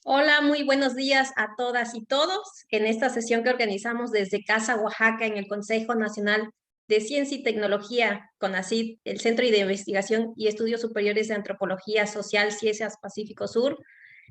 Hola, muy buenos días a todas y todos. En esta sesión que organizamos desde Casa Oaxaca en el Consejo Nacional de Ciencia y Tecnología, CONACYT, el Centro de Investigación y Estudios Superiores de Antropología Social Ciencias Pacífico Sur,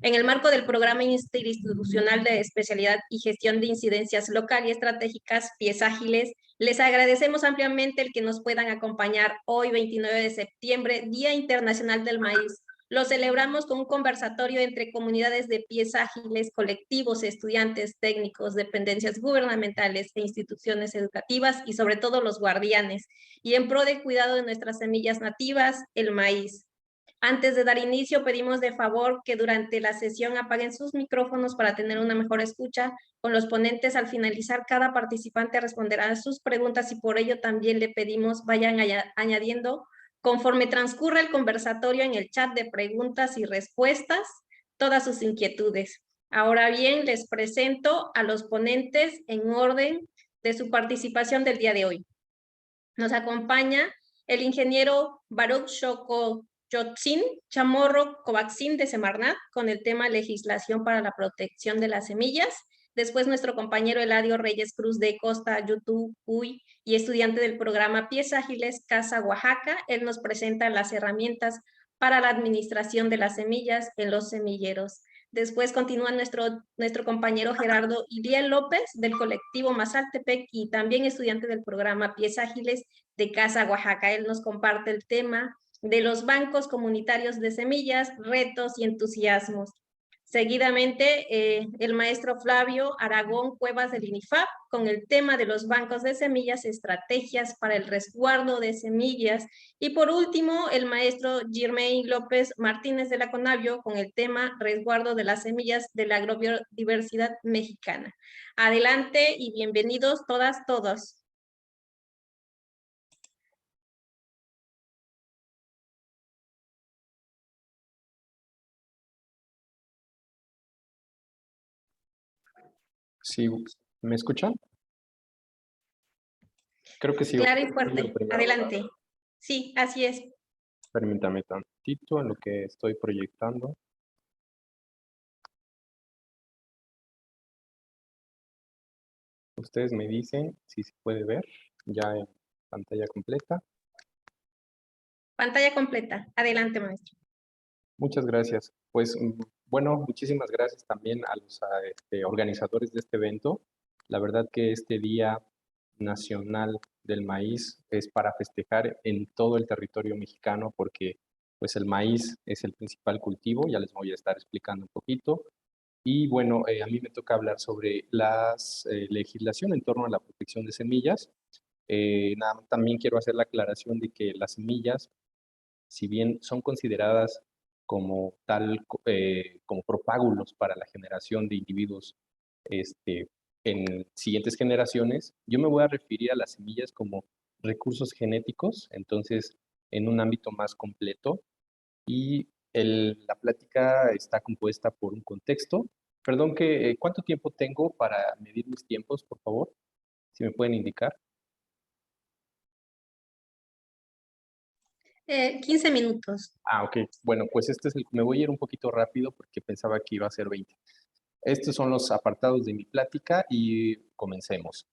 en el marco del Programa Interinstitucional de Especialidad y Gestión de Incidencias Local y Estratégicas, Pies Ágiles, les agradecemos ampliamente el que nos puedan acompañar hoy, 29 de septiembre, Día Internacional del Maíz. Lo celebramos con un conversatorio entre comunidades de pies ágiles, colectivos, estudiantes, técnicos, dependencias gubernamentales e instituciones educativas y sobre todo los guardianes, y en pro del cuidado de nuestras semillas nativas, el maíz. Antes de dar inicio, pedimos de favor que durante la sesión apaguen sus micrófonos para tener una mejor escucha. Con los ponentes, al finalizar, cada participante responderá a sus preguntas y por ello también le pedimos vayan añadiendo conforme transcurre el conversatorio en el chat de preguntas y respuestas todas sus inquietudes. Ahora bien, les presento a los ponentes en orden de su participación del día de hoy. Nos acompaña el ingeniero Baruch Xocoyotzin Chamorro Covaxin de Semarnat con el tema legislación para la protección de las semillas. Después nuestro compañero Eladio Reyes Cruz de Costa YouTube Uy y estudiante del programa Pies Ágiles Casa Oaxaca. Él nos presenta las herramientas para la administración de las semillas en los semilleros. Después continúa nuestro compañero Gerardo Iliel López del colectivo Mazaltepec y también estudiante del programa Pies Ágiles de Casa Oaxaca. Él nos comparte el tema de los bancos comunitarios de semillas, retos y entusiasmos. Seguidamente, el maestro Flavio Aragón Cuevas del INIFAP con el tema de los bancos de semillas, estrategias para el resguardo de semillas. Y por último, el maestro Germain López Martínez de la CONABIO con el tema resguardo de las semillas de la agrobiodiversidad mexicana. Adelante y bienvenidos todas, todos. Sí, ¿me escuchan? Creo que sí. Claro y fuerte. Adelante. Sí, así es. Permítame tantito en lo que estoy proyectando. Ustedes me dicen si se puede ver ya en pantalla completa. Pantalla completa. Adelante, maestro. Muchas gracias. Pues bueno, muchísimas gracias también a los organizadores de este evento. La verdad que este Día Nacional del Maíz es para festejar en todo el territorio mexicano porque pues el maíz es el principal cultivo, ya les voy a estar explicando un poquito. Y bueno, a mí me toca hablar sobre la legislación en torno a la protección de semillas. También quiero hacer la aclaración de que las semillas, si bien son consideradas como tal, como propágulos para la generación de individuos en siguientes generaciones, yo me voy a referir a las semillas como recursos genéticos, entonces en un ámbito más completo. Y la plática está compuesta por un contexto. Perdón, ¿cuánto tiempo tengo para medir mis tiempos, por favor? Si me pueden indicar. 15 minutos. Ah, ok. Bueno, pues me voy a ir un poquito rápido porque pensaba que iba a ser 20. Estos son los apartados de mi plática y comencemos.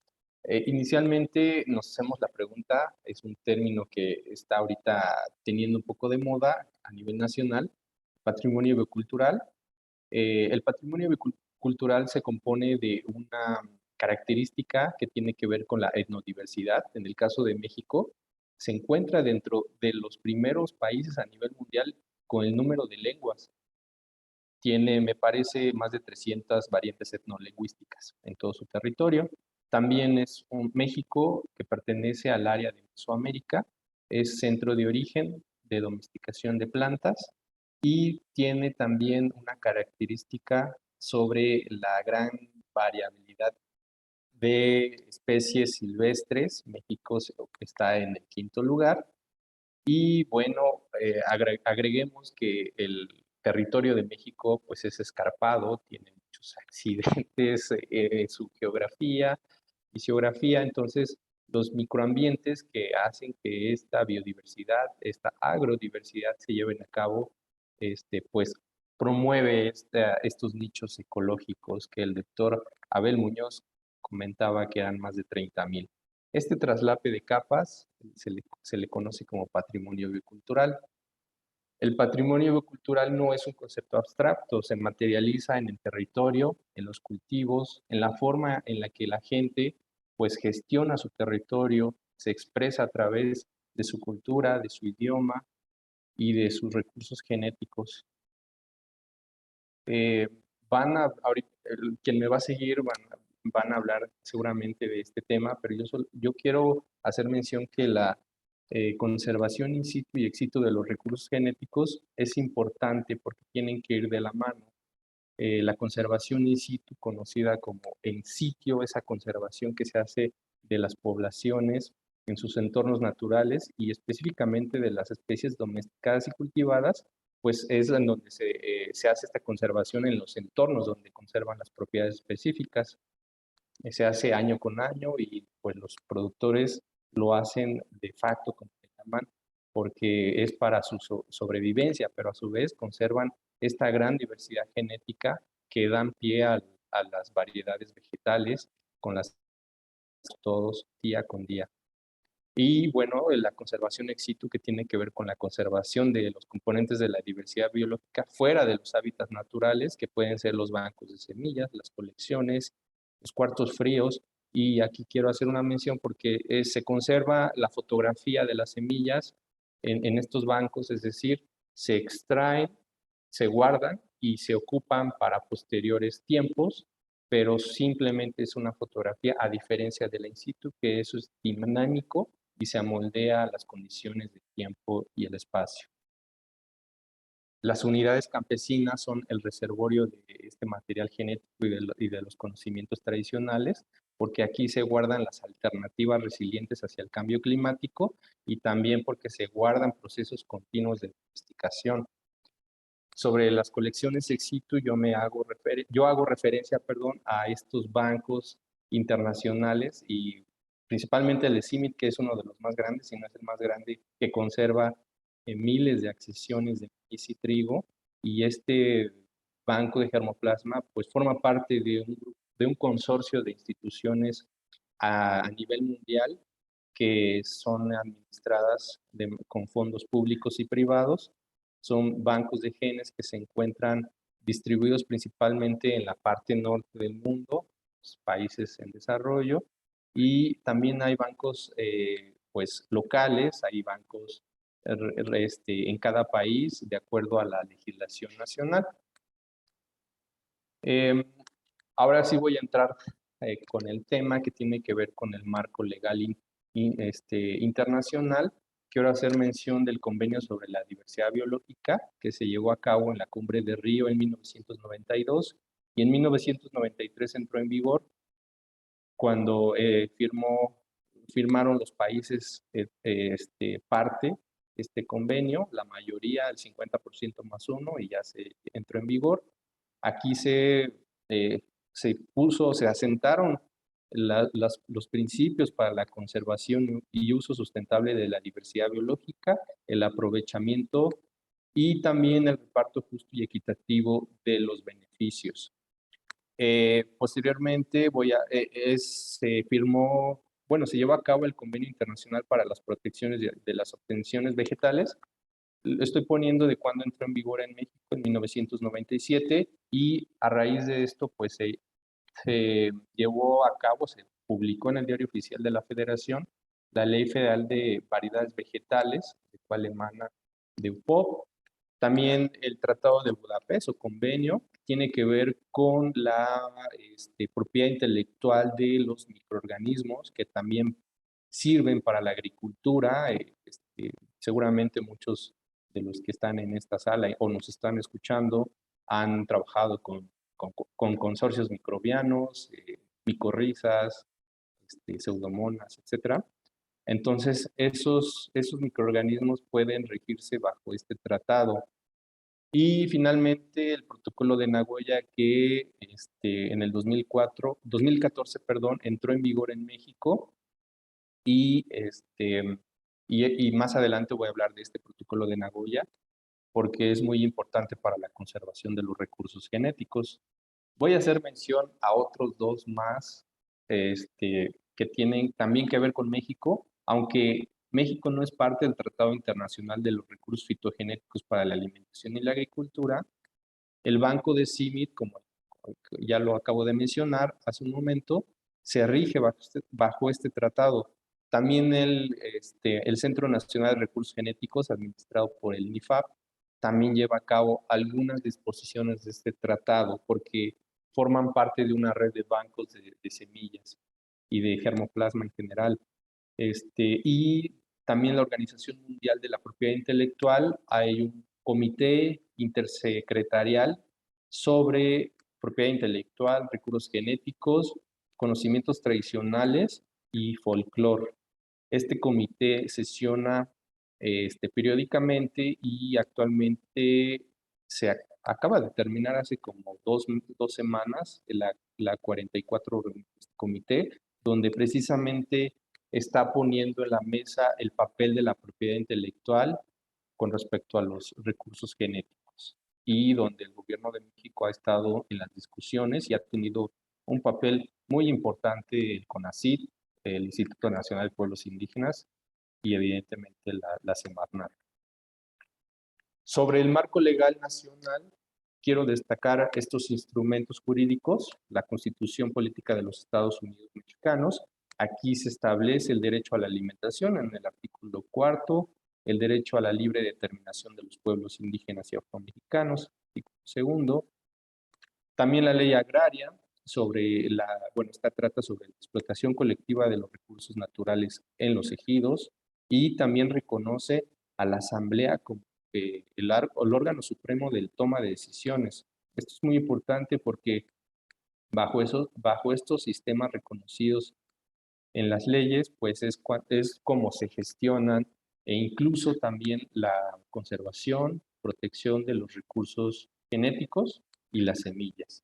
Inicialmente nos hacemos la pregunta, es un término que está ahorita teniendo un poco de moda a nivel nacional, patrimonio biocultural. El patrimonio cultural se compone de una característica que tiene que ver con la etnodiversidad. En el caso de México, se encuentra dentro de los primeros países a nivel mundial con el número de lenguas. Tiene, me parece, más de 300 variantes etnolingüísticas en todo su territorio. También es un México que pertenece al área de Mesoamérica, es centro de origen de domesticación de plantas y tiene también una característica sobre la gran variabilidad de especies silvestres. México está en el quinto lugar. Y bueno, agreguemos que el territorio de México pues es escarpado, tiene muchos accidentes, su geografía y geografía, entonces los microambientes que hacen que esta biodiversidad, esta agrodiversidad se lleven a cabo, pues promueve estos nichos ecológicos que el doctor Abel Muñoz comentaba que eran más de 30,000. Este traslape de capas se le conoce como patrimonio biocultural. El patrimonio biocultural no es un concepto abstracto, se materializa en el territorio, en los cultivos, en la forma en la que la gente pues gestiona su territorio, se expresa a través de su cultura, de su idioma y de sus recursos genéticos. Eh, ahorita, quien me va a seguir van a hablar seguramente de este tema, pero yo quiero hacer mención que la conservación in situ y ex situ de los recursos genéticos es importante porque tienen que ir de la mano. La conservación in situ, conocida como en sitio, esa conservación que se hace de las poblaciones en sus entornos naturales y específicamente de las especies domesticadas y cultivadas, pues es en donde se hace esta conservación en los entornos donde conservan las propiedades específicas. Se hace año con año y pues los productores lo hacen de facto, como se llaman, porque es para su sobrevivencia, pero a su vez conservan esta gran diversidad genética que dan pie a las variedades vegetales con las todos día con día. Y bueno, la conservación ex situ que tiene que ver con la conservación de los componentes de la diversidad biológica fuera de los hábitats naturales, que pueden ser los bancos de semillas, las colecciones, los cuartos fríos. Y aquí quiero hacer una mención porque se conserva la fotografía de las semillas en estos bancos, es decir, se extraen, se guardan y se ocupan para posteriores tiempos, pero simplemente es una fotografía a diferencia de la in situ, que eso es dinámico y se amoldea a las condiciones del tiempo y el espacio. Las unidades campesinas son el reservorio de este material genético y de los conocimientos tradicionales, porque aquí se guardan las alternativas resilientes hacia el cambio climático y también porque se guardan procesos continuos de domesticación. Sobre las colecciones ex situ, yo hago referencia, a estos bancos internacionales y principalmente el de CIMIT, que es uno de los más grandes, si no es el más grande, que conserva miles de accesiones de maíz y trigo, y este banco de germoplasma pues forma parte de un consorcio de instituciones a nivel mundial que son administradas con fondos públicos y privados. Son bancos de genes que se encuentran distribuidos principalmente en la parte norte del mundo, los países en desarrollo, y también hay bancos pues locales, hay bancos en cada país de acuerdo a la legislación nacional. Ahora sí voy a entrar con el tema que tiene que ver con el marco legal internacional. Quiero hacer mención del Convenio sobre la Diversidad Biológica que se llevó a cabo en la Cumbre de Río en 1992 y en 1993 entró en vigor cuando firmaron los países parte este convenio, la mayoría, el 50% más uno, y ya se entró en vigor. Aquí se asentaron los principios para la conservación y uso sustentable de la diversidad biológica, el aprovechamiento y también el reparto justo y equitativo de los beneficios. Posteriormente se llevó a cabo el Convenio Internacional para las Protecciones de las Obtenciones Vegetales. Estoy poniendo de cuándo entró en vigor en México, en 1997, y a raíz de esto, pues se llevó a cabo, se publicó en el Diario Oficial de la Federación la Ley Federal de Variedades Vegetales, de cual emana de UPOV. También el Tratado de Budapest o convenio tiene que ver con la propiedad intelectual de los microorganismos que también sirven para la agricultura. Seguramente muchos de los que están en esta sala o nos están escuchando han trabajado con consorcios microbianos, micorrizas, pseudomonas, etc. Entonces, esos microorganismos pueden regirse bajo este tratado. Y finalmente, el protocolo de Nagoya que en el 2014, entró en vigor en México y más adelante voy a hablar de este protocolo de Nagoya porque es muy importante para la conservación de los recursos genéticos. Voy a hacer mención a otros dos más que tienen también que ver con México, aunque México no es parte del Tratado Internacional de los Recursos Fitogenéticos para la Alimentación y la Agricultura. El Banco de CIMID, como ya lo acabo de mencionar hace un momento, se rige bajo este tratado. También el Centro Nacional de Recursos Genéticos, administrado por el NIFAP, también lleva a cabo algunas disposiciones de este tratado porque forman parte de una red de bancos de semillas y de germoplasma en general. Y también la Organización Mundial de la Propiedad Intelectual, hay un comité intersecretarial sobre propiedad intelectual, recursos genéticos, conocimientos tradicionales y folclore. Este comité sesiona periódicamente y actualmente acaba de terminar hace como dos semanas la 44 reunión de este comité, donde precisamente está poniendo en la mesa el papel de la propiedad intelectual con respecto a los recursos genéticos y donde el gobierno de México ha estado en las discusiones y ha tenido un papel muy importante el CONACYT, el Instituto Nacional de Pueblos Indígenas y evidentemente la Semarnat. Sobre el marco legal nacional, quiero destacar estos instrumentos jurídicos, la Constitución Política de los Estados Unidos Mexicanos. Aquí se establece el derecho a la alimentación en el artículo 4, el derecho a la libre determinación de los pueblos indígenas y afromexicanos, artículo 2. También la ley agraria, esta trata sobre la explotación colectiva de los recursos naturales en los ejidos y también reconoce a la Asamblea como el órgano supremo del toma de decisiones. Esto es muy importante porque bajo estos sistemas reconocidos en las leyes, pues es como se gestionan e incluso también la conservación, protección de los recursos genéticos y las semillas.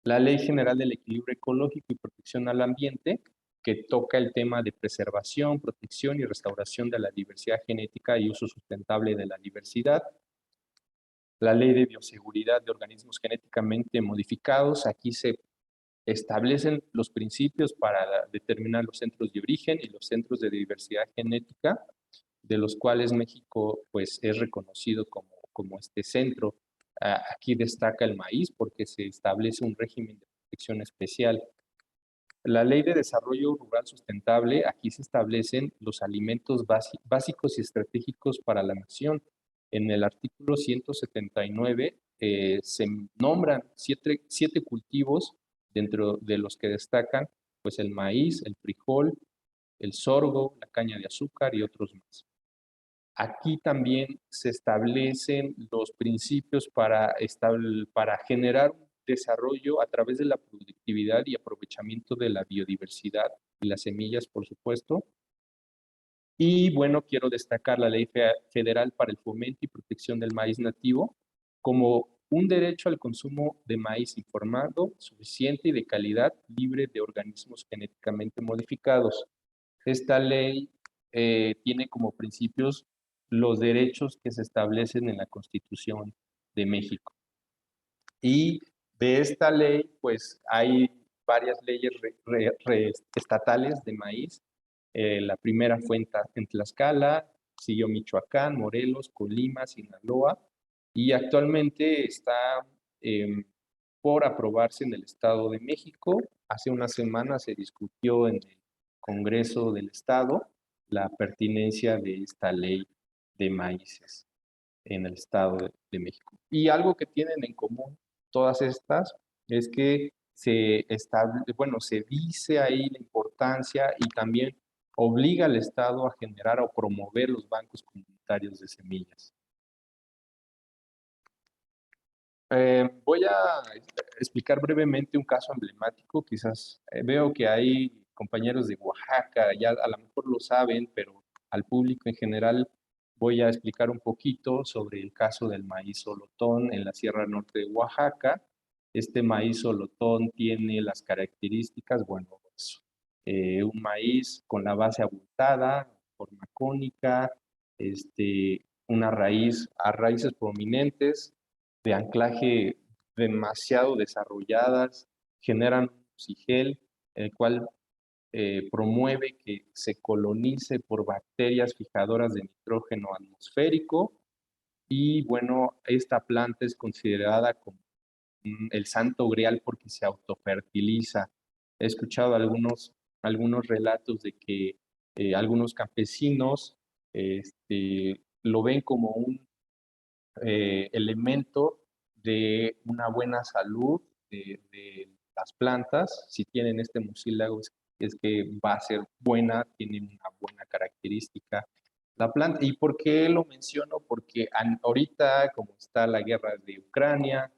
La Ley General del Equilibrio Ecológico y Protección al Ambiente, que toca el tema de preservación, protección y restauración de la diversidad genética y uso sustentable de la diversidad. La Ley de Bioseguridad de Organismos Genéticamente Modificados, aquí se establecen los principios para determinar los centros de origen y los centros de diversidad genética, de los cuales México pues, es reconocido como este centro. Aquí destaca el maíz porque se establece un régimen de protección especial. La Ley de Desarrollo Rural Sustentable, aquí se establecen los alimentos básicos y estratégicos para la nación. En el artículo 179 se nombran siete cultivos dentro de los que destacan pues, el maíz, el frijol, el sorgo, la caña de azúcar y otros más. Aquí también se establecen los principios para generar un desarrollo a través de la productividad y aprovechamiento de la biodiversidad y las semillas, por supuesto. Y bueno, quiero destacar la Ley Federal para el Fomento y Protección del Maíz Nativo como un derecho al consumo de maíz informado, suficiente y de calidad, libre de organismos genéticamente modificados. Esta ley tiene como principios los derechos que se establecen en la Constitución de México. Y de esta ley, pues hay varias leyes estatales de maíz. La primera fue en Tlaxcala, siguió Michoacán, Morelos, Colima, Sinaloa, y actualmente está por aprobarse en el Estado de México. Hace una semana se discutió en el Congreso del Estado la pertinencia de esta ley de maíces en el Estado de México. Y algo que tienen en común todas estas es que se dice ahí la importancia y también obliga al Estado a generar o promover los bancos comunitarios de semillas. Voy a explicar brevemente un caso emblemático. Quizás veo que hay compañeros de Oaxaca, ya a lo mejor lo saben, pero al público en general voy a explicar un poquito sobre el caso del maíz solotón en la Sierra Norte de Oaxaca. Este maíz solotón tiene las características, bueno, es un maíz con la base abultada, forma cónica, una raíz a raíces prominentes, de anclaje demasiado desarrolladas, generan un sigel, el cual promueve que se colonice por bacterias fijadoras de nitrógeno atmosférico y bueno, esta planta es considerada como el santo grial porque se autofertiliza. He escuchado algunos relatos de que algunos campesinos lo ven como un elemento de una buena salud de las plantas. Si tienen este mucílago es que va a ser buena, tiene una buena característica la planta. ¿Y por qué lo menciono? Porque ahorita, como está la guerra de Ucrania,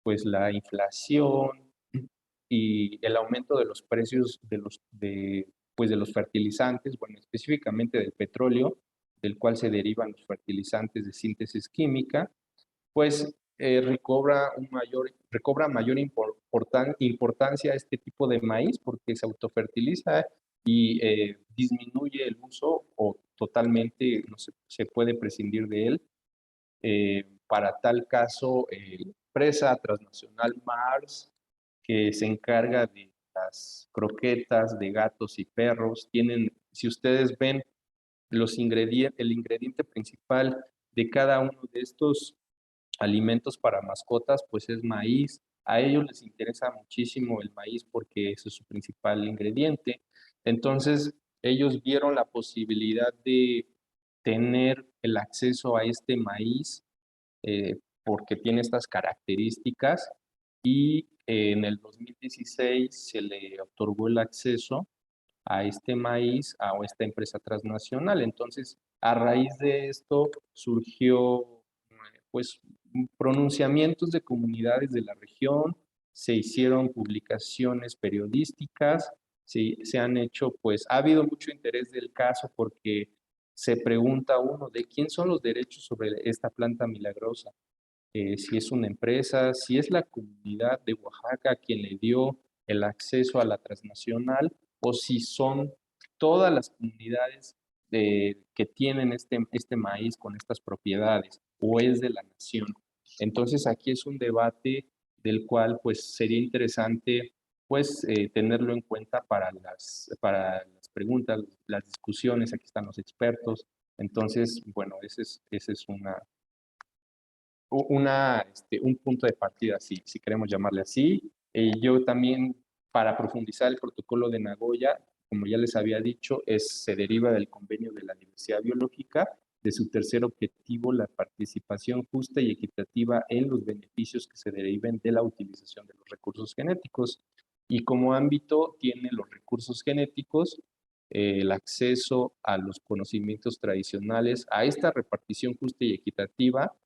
pues la inflación y el aumento de los precios pues de los fertilizantes, bueno, específicamente del petróleo, del cual se derivan los fertilizantes de síntesis química, pues recobra mayor importancia este tipo de maíz porque se autofertiliza y disminuye el uso o totalmente no se puede prescindir de él. Para tal caso, la empresa transnacional Mars, que se encarga de las croquetas de gatos y perros, si ustedes ven el ingrediente principal de cada uno de estos alimentos para mascotas, pues es maíz. A ellos les interesa muchísimo el maíz porque ese es su principal ingrediente. Entonces, ellos vieron la posibilidad de tener el acceso a este maíz porque tiene estas características y en el 2016 se le otorgó el acceso a este maíz a esta empresa transnacional. Entonces, a raíz de esto surgió pues pronunciamientos de comunidades de la región, se hicieron publicaciones periodísticas, se han hecho, pues ha habido mucho interés del caso porque se pregunta uno de quién son los derechos sobre esta planta milagrosa, si es una empresa, si es la comunidad de Oaxaca quien le dio el acceso a la transnacional o si son todas las comunidades que tienen este maíz con estas propiedades o es de la nación. Entonces aquí es un debate del cual pues sería interesante pues tenerlo en cuenta para las preguntas, las discusiones, aquí están los expertos. Entonces, bueno, ese es un punto de partida, si queremos llamarle así. Yo también, para profundizar el protocolo de Nagoya, como ya les había dicho, se deriva del convenio de la diversidad biológica, de su tercer objetivo, la participación justa y equitativa en los beneficios que se deriven de la utilización de los recursos genéticos. Y como ámbito tiene los recursos genéticos, el acceso a los conocimientos tradicionales, a esta repartición justa y equitativa,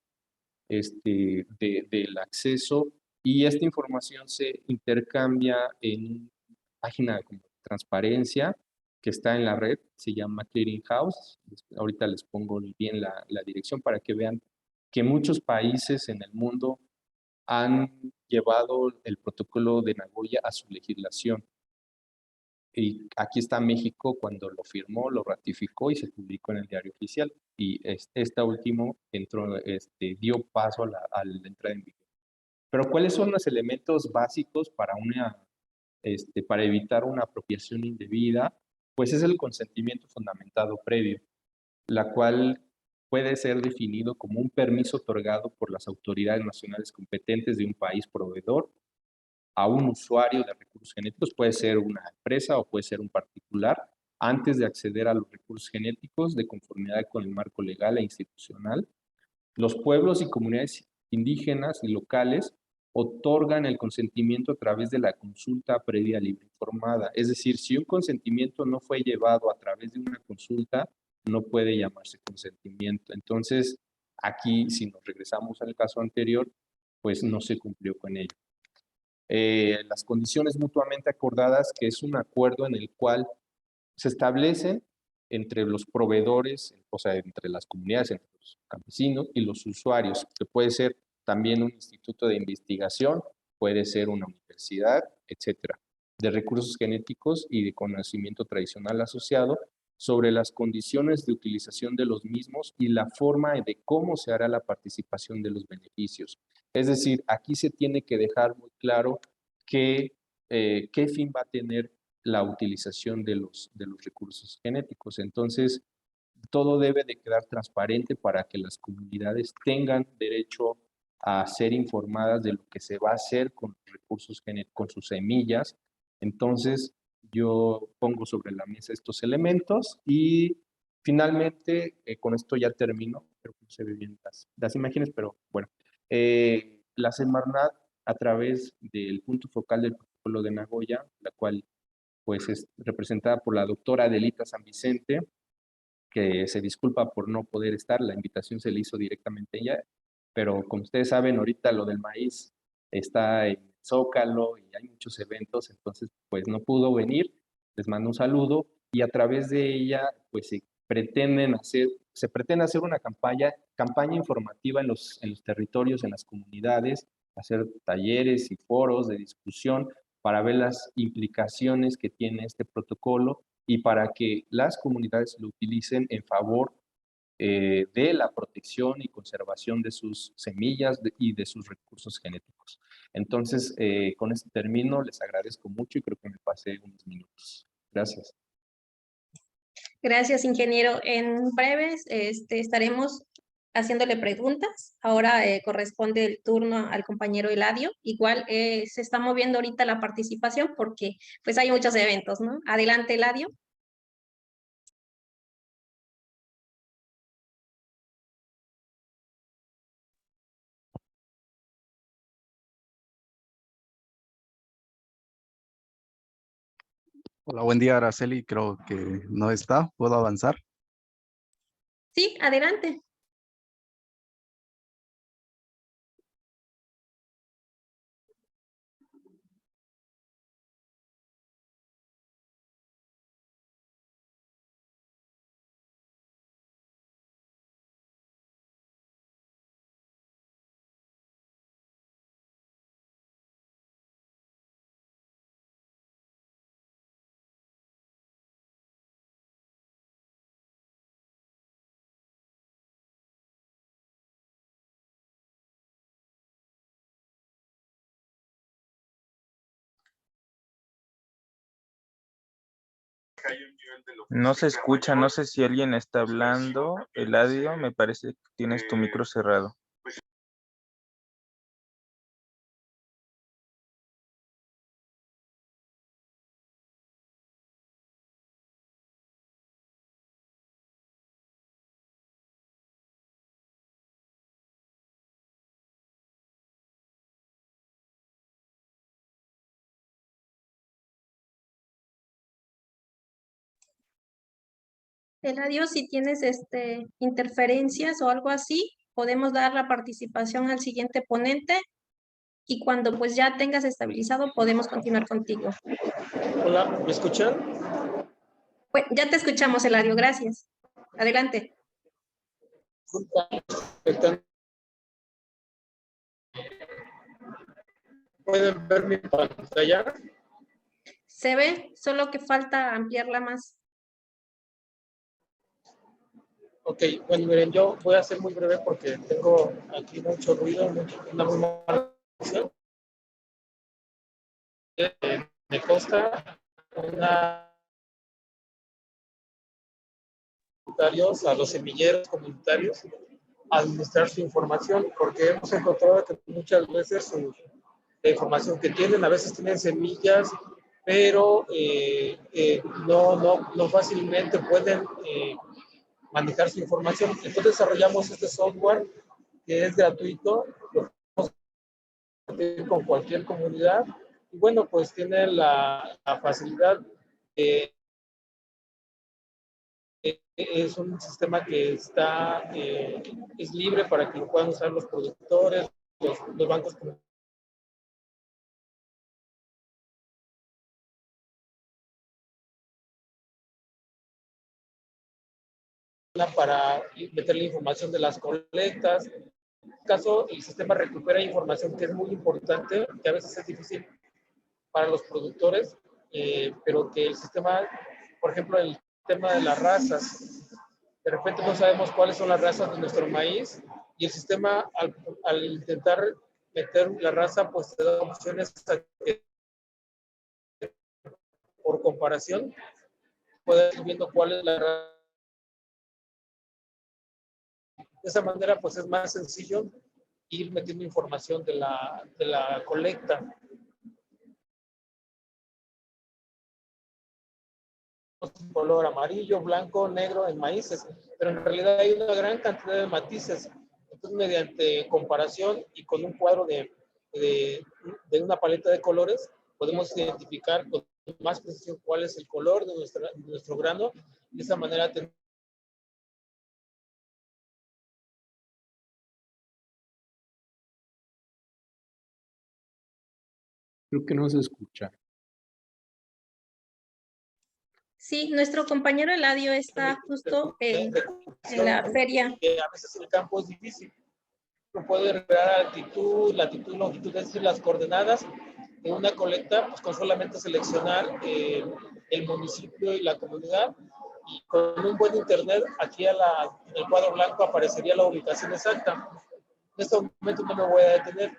del acceso y esta información se intercambia en una página como transparencia que está en la red, se llama Clearing House. Ahorita les pongo bien la dirección para que vean que muchos países en el mundo han llevado el protocolo de Nagoya a su legislación. Y aquí está México cuando lo firmó, lo ratificó y se publicó en el diario oficial. Y esta último dio paso a la entrada en vigor. Pero ¿cuáles son los elementos básicos para evitar una apropiación indebida? Pues es el consentimiento fundamentado previo, la cual puede ser definido como un permiso otorgado por las autoridades nacionales competentes de un país proveedor a un usuario de recursos genéticos, puede ser una empresa o puede ser un particular, antes de acceder a los recursos genéticos de conformidad con el marco legal e institucional. Los pueblos y comunidades indígenas y locales otorgan el consentimiento a través de la consulta previa libre informada. Es decir, si un consentimiento no fue llevado a través de una consulta, no puede llamarse consentimiento. Entonces, aquí, si nos regresamos al caso anterior, pues no se cumplió con ello. Las condiciones mutuamente acordadas, que es un acuerdo en el cual se establecen entre los proveedores, o sea, entre las comunidades, entre los campesinos y los usuarios, que puede ser también un instituto de investigación, puede ser una universidad, etcétera, de recursos genéticos y de conocimiento tradicional asociado, sobre las condiciones de utilización de los mismos y la forma de cómo se hará la participación de los beneficios. Es decir, aquí se tiene que dejar muy claro qué fin va a tener la utilización de los recursos genéticos. Entonces, todo debe de quedar transparente para que las comunidades tengan derecho a ser informadas de lo que se va a hacer con los recursos genéticos, con sus semillas. Entonces, yo pongo sobre la mesa estos elementos y finalmente, con esto ya termino. Creo que no se ve bien las imágenes, pero bueno. La Semarnat, a través del punto focal del protocolo de Nagoya, la cual pues es representada por la doctora Adelita San Vicente, que se disculpa por no poder estar, la invitación se le hizo directamente a ella, pero como ustedes saben, ahorita lo del maíz está en Zócalo y hay muchos eventos, entonces pues no pudo venir, les mando un saludo y a través de ella pues se pretende hacer una campaña informativa en los territorios, en las comunidades, hacer talleres y foros de discusión para ver las implicaciones que tiene este protocolo y para que las comunidades lo utilicen en favor de la protección y conservación de sus semillas y de sus recursos genéticos. Entonces, con este término, les agradezco mucho y creo que me pasé unos minutos. Gracias. Gracias, ingeniero. En breves estaremos haciéndole preguntas. Ahora corresponde el turno al compañero Eladio. Igual se está moviendo ahorita la participación porque pues hay muchos eventos, ¿no? Adelante, Eladio. Hola, buen día, Araceli. Creo que no está. ¿Puedo avanzar? Sí, adelante. No se escucha, no sé si alguien está hablando. Eladio, me parece que tienes tu micro cerrado. Eladio, si tienes interferencias o algo así, podemos dar la participación al siguiente ponente y cuando pues ya tengas estabilizado podemos continuar contigo. Hola, ¿me escuchan? Bueno, ya te escuchamos, Eladio, gracias. Adelante. ¿Pueden ver mi pantalla? Se ve, solo que falta ampliarla más. Ok, bueno, miren, yo voy a ser muy breve porque tengo aquí mucho ruido, una muy mala conexión. Me consta a los semilleros comunitarios administrar su información, porque hemos encontrado que muchas veces la información que tienen, a veces tienen semillas, pero no fácilmente pueden manejar su información. Entonces desarrollamos este software que es gratuito, lo podemos compartir con cualquier comunidad y bueno, pues tiene la facilidad de es un sistema que es libre para que lo puedan usar los productores, los bancos para meter la información de las colectas. En este caso, el sistema recupera información que es muy importante, que a veces es difícil para los productores, pero que el sistema, por ejemplo, el tema de las razas. De repente no sabemos cuáles son las razas de nuestro maíz y el sistema al intentar meter la raza pues te da opciones a que, por comparación puedes ir viendo cuál es la raza. De esa manera pues es más sencillo ir metiendo información de la colecta. Color amarillo, blanco, negro en maíces, pero en realidad hay una gran cantidad de matices. Entonces, mediante comparación y con un cuadro de una paleta de colores, podemos identificar con más precisión cuál es el color de nuestro grano. De esa manera tenemos Creo que no se escucha. Sí, nuestro compañero Eladio está justo en la feria. que a veces el campo es difícil. Uno puede regar altitud, latitud, longitud, es decir, las coordenadas de una colecta, pues con solamente seleccionar el municipio y la comunidad, y con un buen internet, aquí en el cuadro blanco aparecería la ubicación exacta. En este momento no me voy a detener.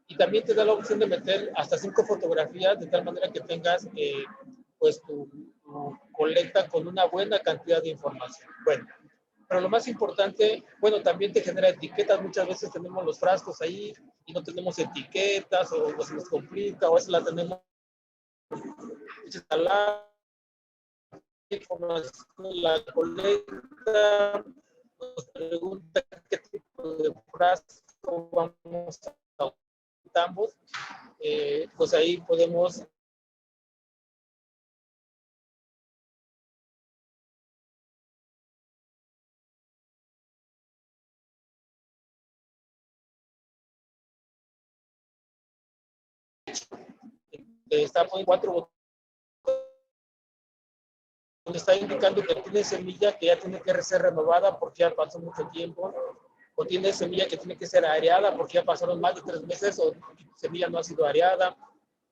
Y también te da la opción de meter hasta 5 fotografías, de tal manera que tengas pues tu colecta con una buena cantidad de información. Bueno, pero lo más importante, bueno, también te genera etiquetas. Muchas veces tenemos los frascos ahí y no tenemos etiquetas, o se nos complica, o a veces la tenemos instalada. La colecta nos pregunta qué tipo de frasco vamos a usar ambos. Pues ahí podemos está en 4 botones, donde está indicando que tiene semilla que ya tiene que ser renovada porque ya pasó mucho tiempo, o tiene semilla que tiene que ser areada porque ya pasaron más de 3 meses, o semilla no ha sido areada,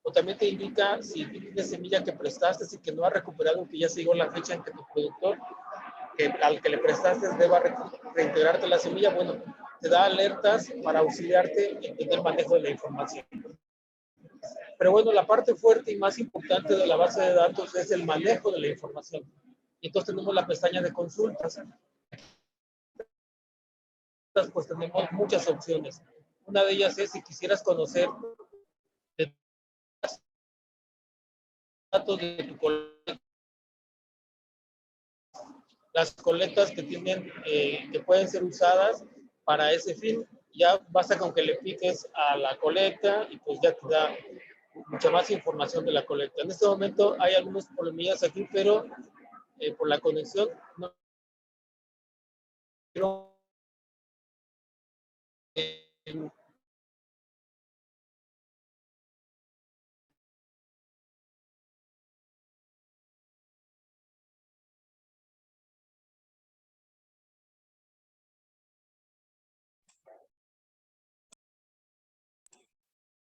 o también te indica si tienes semilla que prestaste y que no ha recuperado, que ya se llegó la fecha en que tu productor al que le prestaste deba reintegrarte la semilla. Bueno, te da alertas para auxiliarte en el manejo de la información. Pero bueno, la parte fuerte y más importante de la base de datos es el manejo de la información. Y entonces tenemos la pestaña de consultas. Pues tenemos muchas opciones. Una de ellas es si quisieras conocer datos de tu colecta, las colectas que tienen, que pueden ser usadas para ese fin. Ya basta con que le piques a la colecta y pues ya te da mucha más información de la colecta. En este momento hay algunos problemillas aquí, pero por la conexión no quiero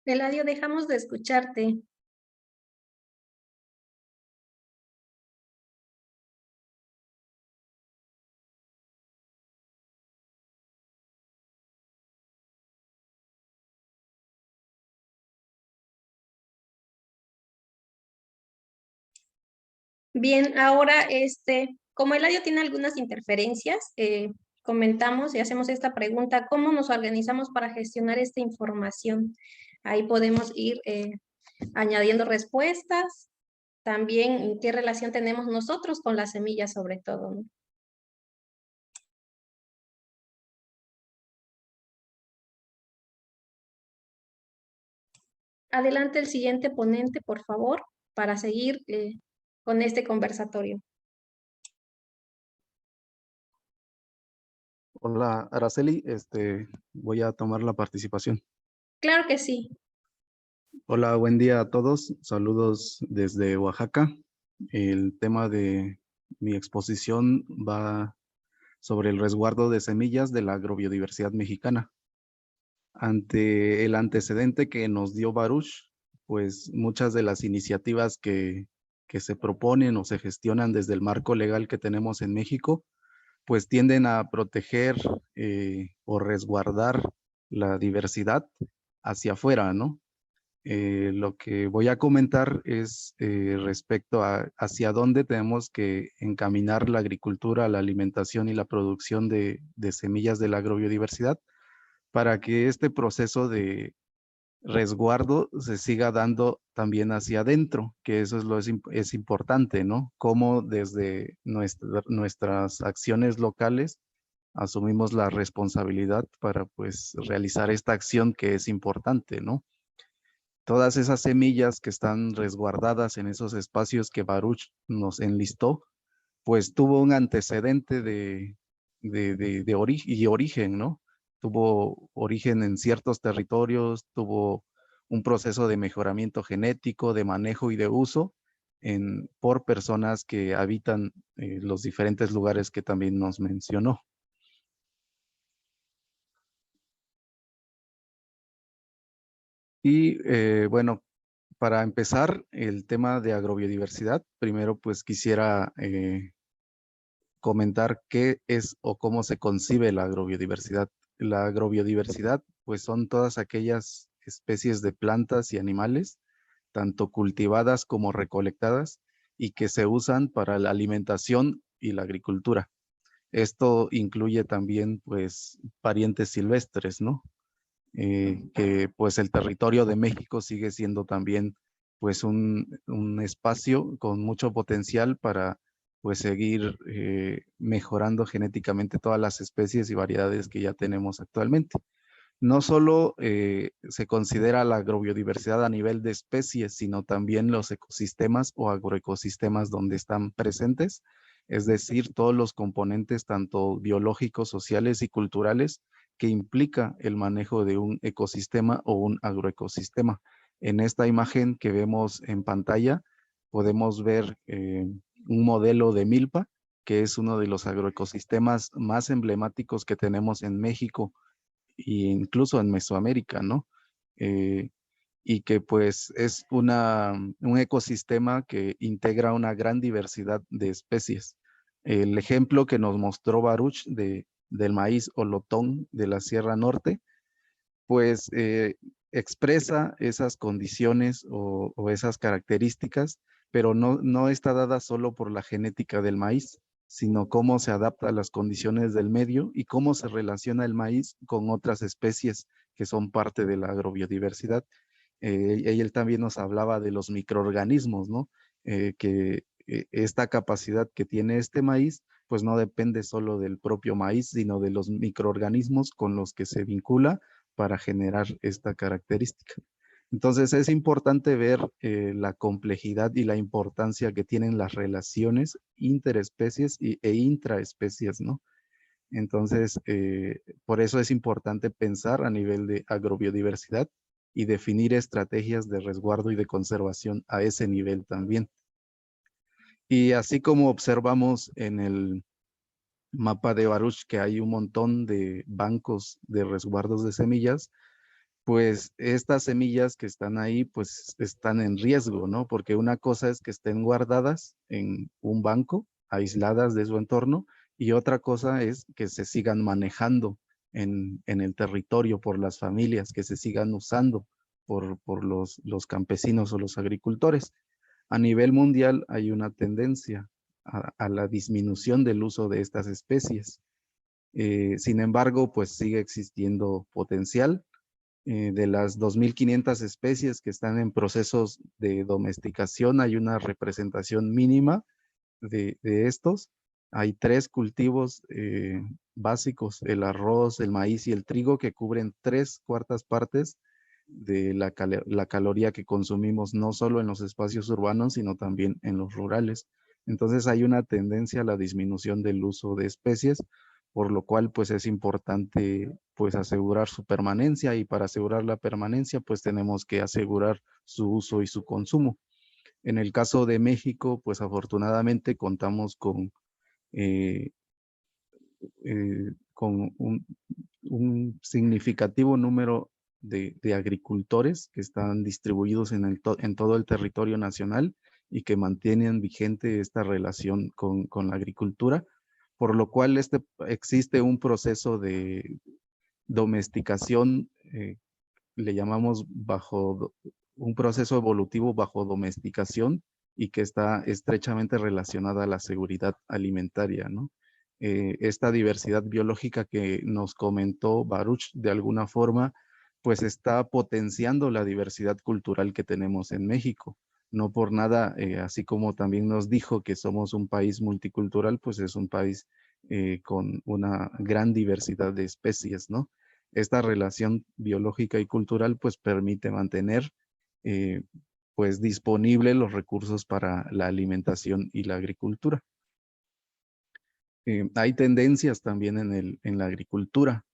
Eladio, dejamos de escucharte. Bien, ahora, como Eladio tiene algunas interferencias, comentamos y hacemos esta pregunta: ¿cómo nos organizamos para gestionar esta información? Ahí podemos ir añadiendo respuestas, también qué relación tenemos nosotros con las semillas sobre todo, ¿no? Adelante el siguiente ponente, por favor, para seguir con este conversatorio. Hola, Araceli, voy a tomar la participación. Claro que sí. Hola, buen día a todos. Saludos desde Oaxaca. El tema de mi exposición va sobre el resguardo de semillas de la agrobiodiversidad mexicana. Ante el antecedente que nos dio Baruch, pues muchas de las iniciativas que que se proponen o se gestionan desde el marco legal que tenemos en México, pues tienden a proteger o resguardar la diversidad hacia afuera, ¿no? Lo que voy a comentar es respecto a hacia dónde tenemos que encaminar la agricultura, la alimentación y la producción de semillas de la agrobiodiversidad para que este proceso de resguardo se siga dando también hacia adentro, que eso es importante, ¿no? Cómo desde nuestras acciones locales asumimos la responsabilidad para pues realizar esta acción que es importante, ¿no? Todas esas semillas que están resguardadas en esos espacios que Baruch nos enlistó, pues tuvo un antecedente de origen, ¿no? Tuvo origen en ciertos territorios, tuvo un proceso de mejoramiento genético, de manejo y de uso por personas que habitan los diferentes lugares que también nos mencionó. Y bueno, para empezar el tema de agrobiodiversidad, primero pues quisiera comentar qué es o cómo se concibe la agrobiodiversidad. La agrobiodiversidad pues son todas aquellas especies de plantas y animales, tanto cultivadas como recolectadas, y que se usan para la alimentación y la agricultura. Esto incluye también pues parientes silvestres, ¿no? Que pues el territorio de México sigue siendo también pues un espacio con mucho potencial para pues seguir mejorando genéticamente todas las especies y variedades que ya tenemos actualmente. No solo se considera la agrobiodiversidad a nivel de especies, sino también los ecosistemas o agroecosistemas donde están presentes, es decir, todos los componentes tanto biológicos, sociales y culturales que implica el manejo de un ecosistema o un agroecosistema. En esta imagen que vemos en pantalla, podemos ver un modelo de milpa, que es uno de los agroecosistemas más emblemáticos que tenemos en México e incluso en Mesoamérica, ¿no? Y que pues es un ecosistema que integra una gran diversidad de especies. El ejemplo que nos mostró Baruch del maíz olotón de la Sierra Norte, pues expresa esas condiciones o esas características, pero no está dada solo por la genética del maíz, sino cómo se adapta a las condiciones del medio y cómo se relaciona el maíz con otras especies que son parte de la agrobiodiversidad. Él también nos hablaba de los microorganismos, ¿no? Que esta capacidad que tiene este maíz, pues no depende solo del propio maíz, sino de los microorganismos con los que se vincula para generar esta característica. Entonces es importante ver la complejidad y la importancia que tienen las relaciones interespecies e intraespecies, ¿no? Entonces, por eso es importante pensar a nivel de agrobiodiversidad y definir estrategias de resguardo y de conservación a ese nivel también. Y así como observamos en el mapa de Baruch que hay un montón de bancos de resguardos de semillas, pues estas semillas que están ahí, pues están en riesgo, ¿no? Porque una cosa es que estén guardadas en un banco, aisladas de su entorno, y otra cosa es que se sigan manejando en el territorio por las familias, que se sigan usando por los campesinos o los agricultores. A nivel mundial hay una tendencia a la disminución del uso de estas especies. Sin embargo, pues sigue existiendo potencial. De las 2.500 especies que están en procesos de domesticación, hay una representación mínima de estos. Hay 3 cultivos básicos, el arroz, el maíz y el trigo, que cubren 3/4 partes de la caloría que consumimos, no solo en los espacios urbanos, sino también en los rurales. Entonces hay una tendencia a la disminución del uso de especies, por lo cual pues es importante pues asegurar su permanencia, y para asegurar la permanencia pues tenemos que asegurar su uso y su consumo. En el caso de México pues afortunadamente contamos con un significativo número de agricultores que están distribuidos en todo el territorio nacional y que mantienen vigente esta relación con la agricultura, por lo cual existe un proceso de domesticación, le llamamos un proceso evolutivo bajo domesticación y que está estrechamente relacionada a la seguridad alimentaria, ¿no? Esta diversidad biológica que nos comentó Baruch de alguna forma, pues está potenciando la diversidad cultural que tenemos en México. No por nada, así como también nos dijo que somos un país multicultural, pues es un país con una gran diversidad de especies, ¿no? Esta relación biológica y cultural pues permite mantener pues disponibles los recursos para la alimentación y la agricultura. Hay tendencias también en la agricultura.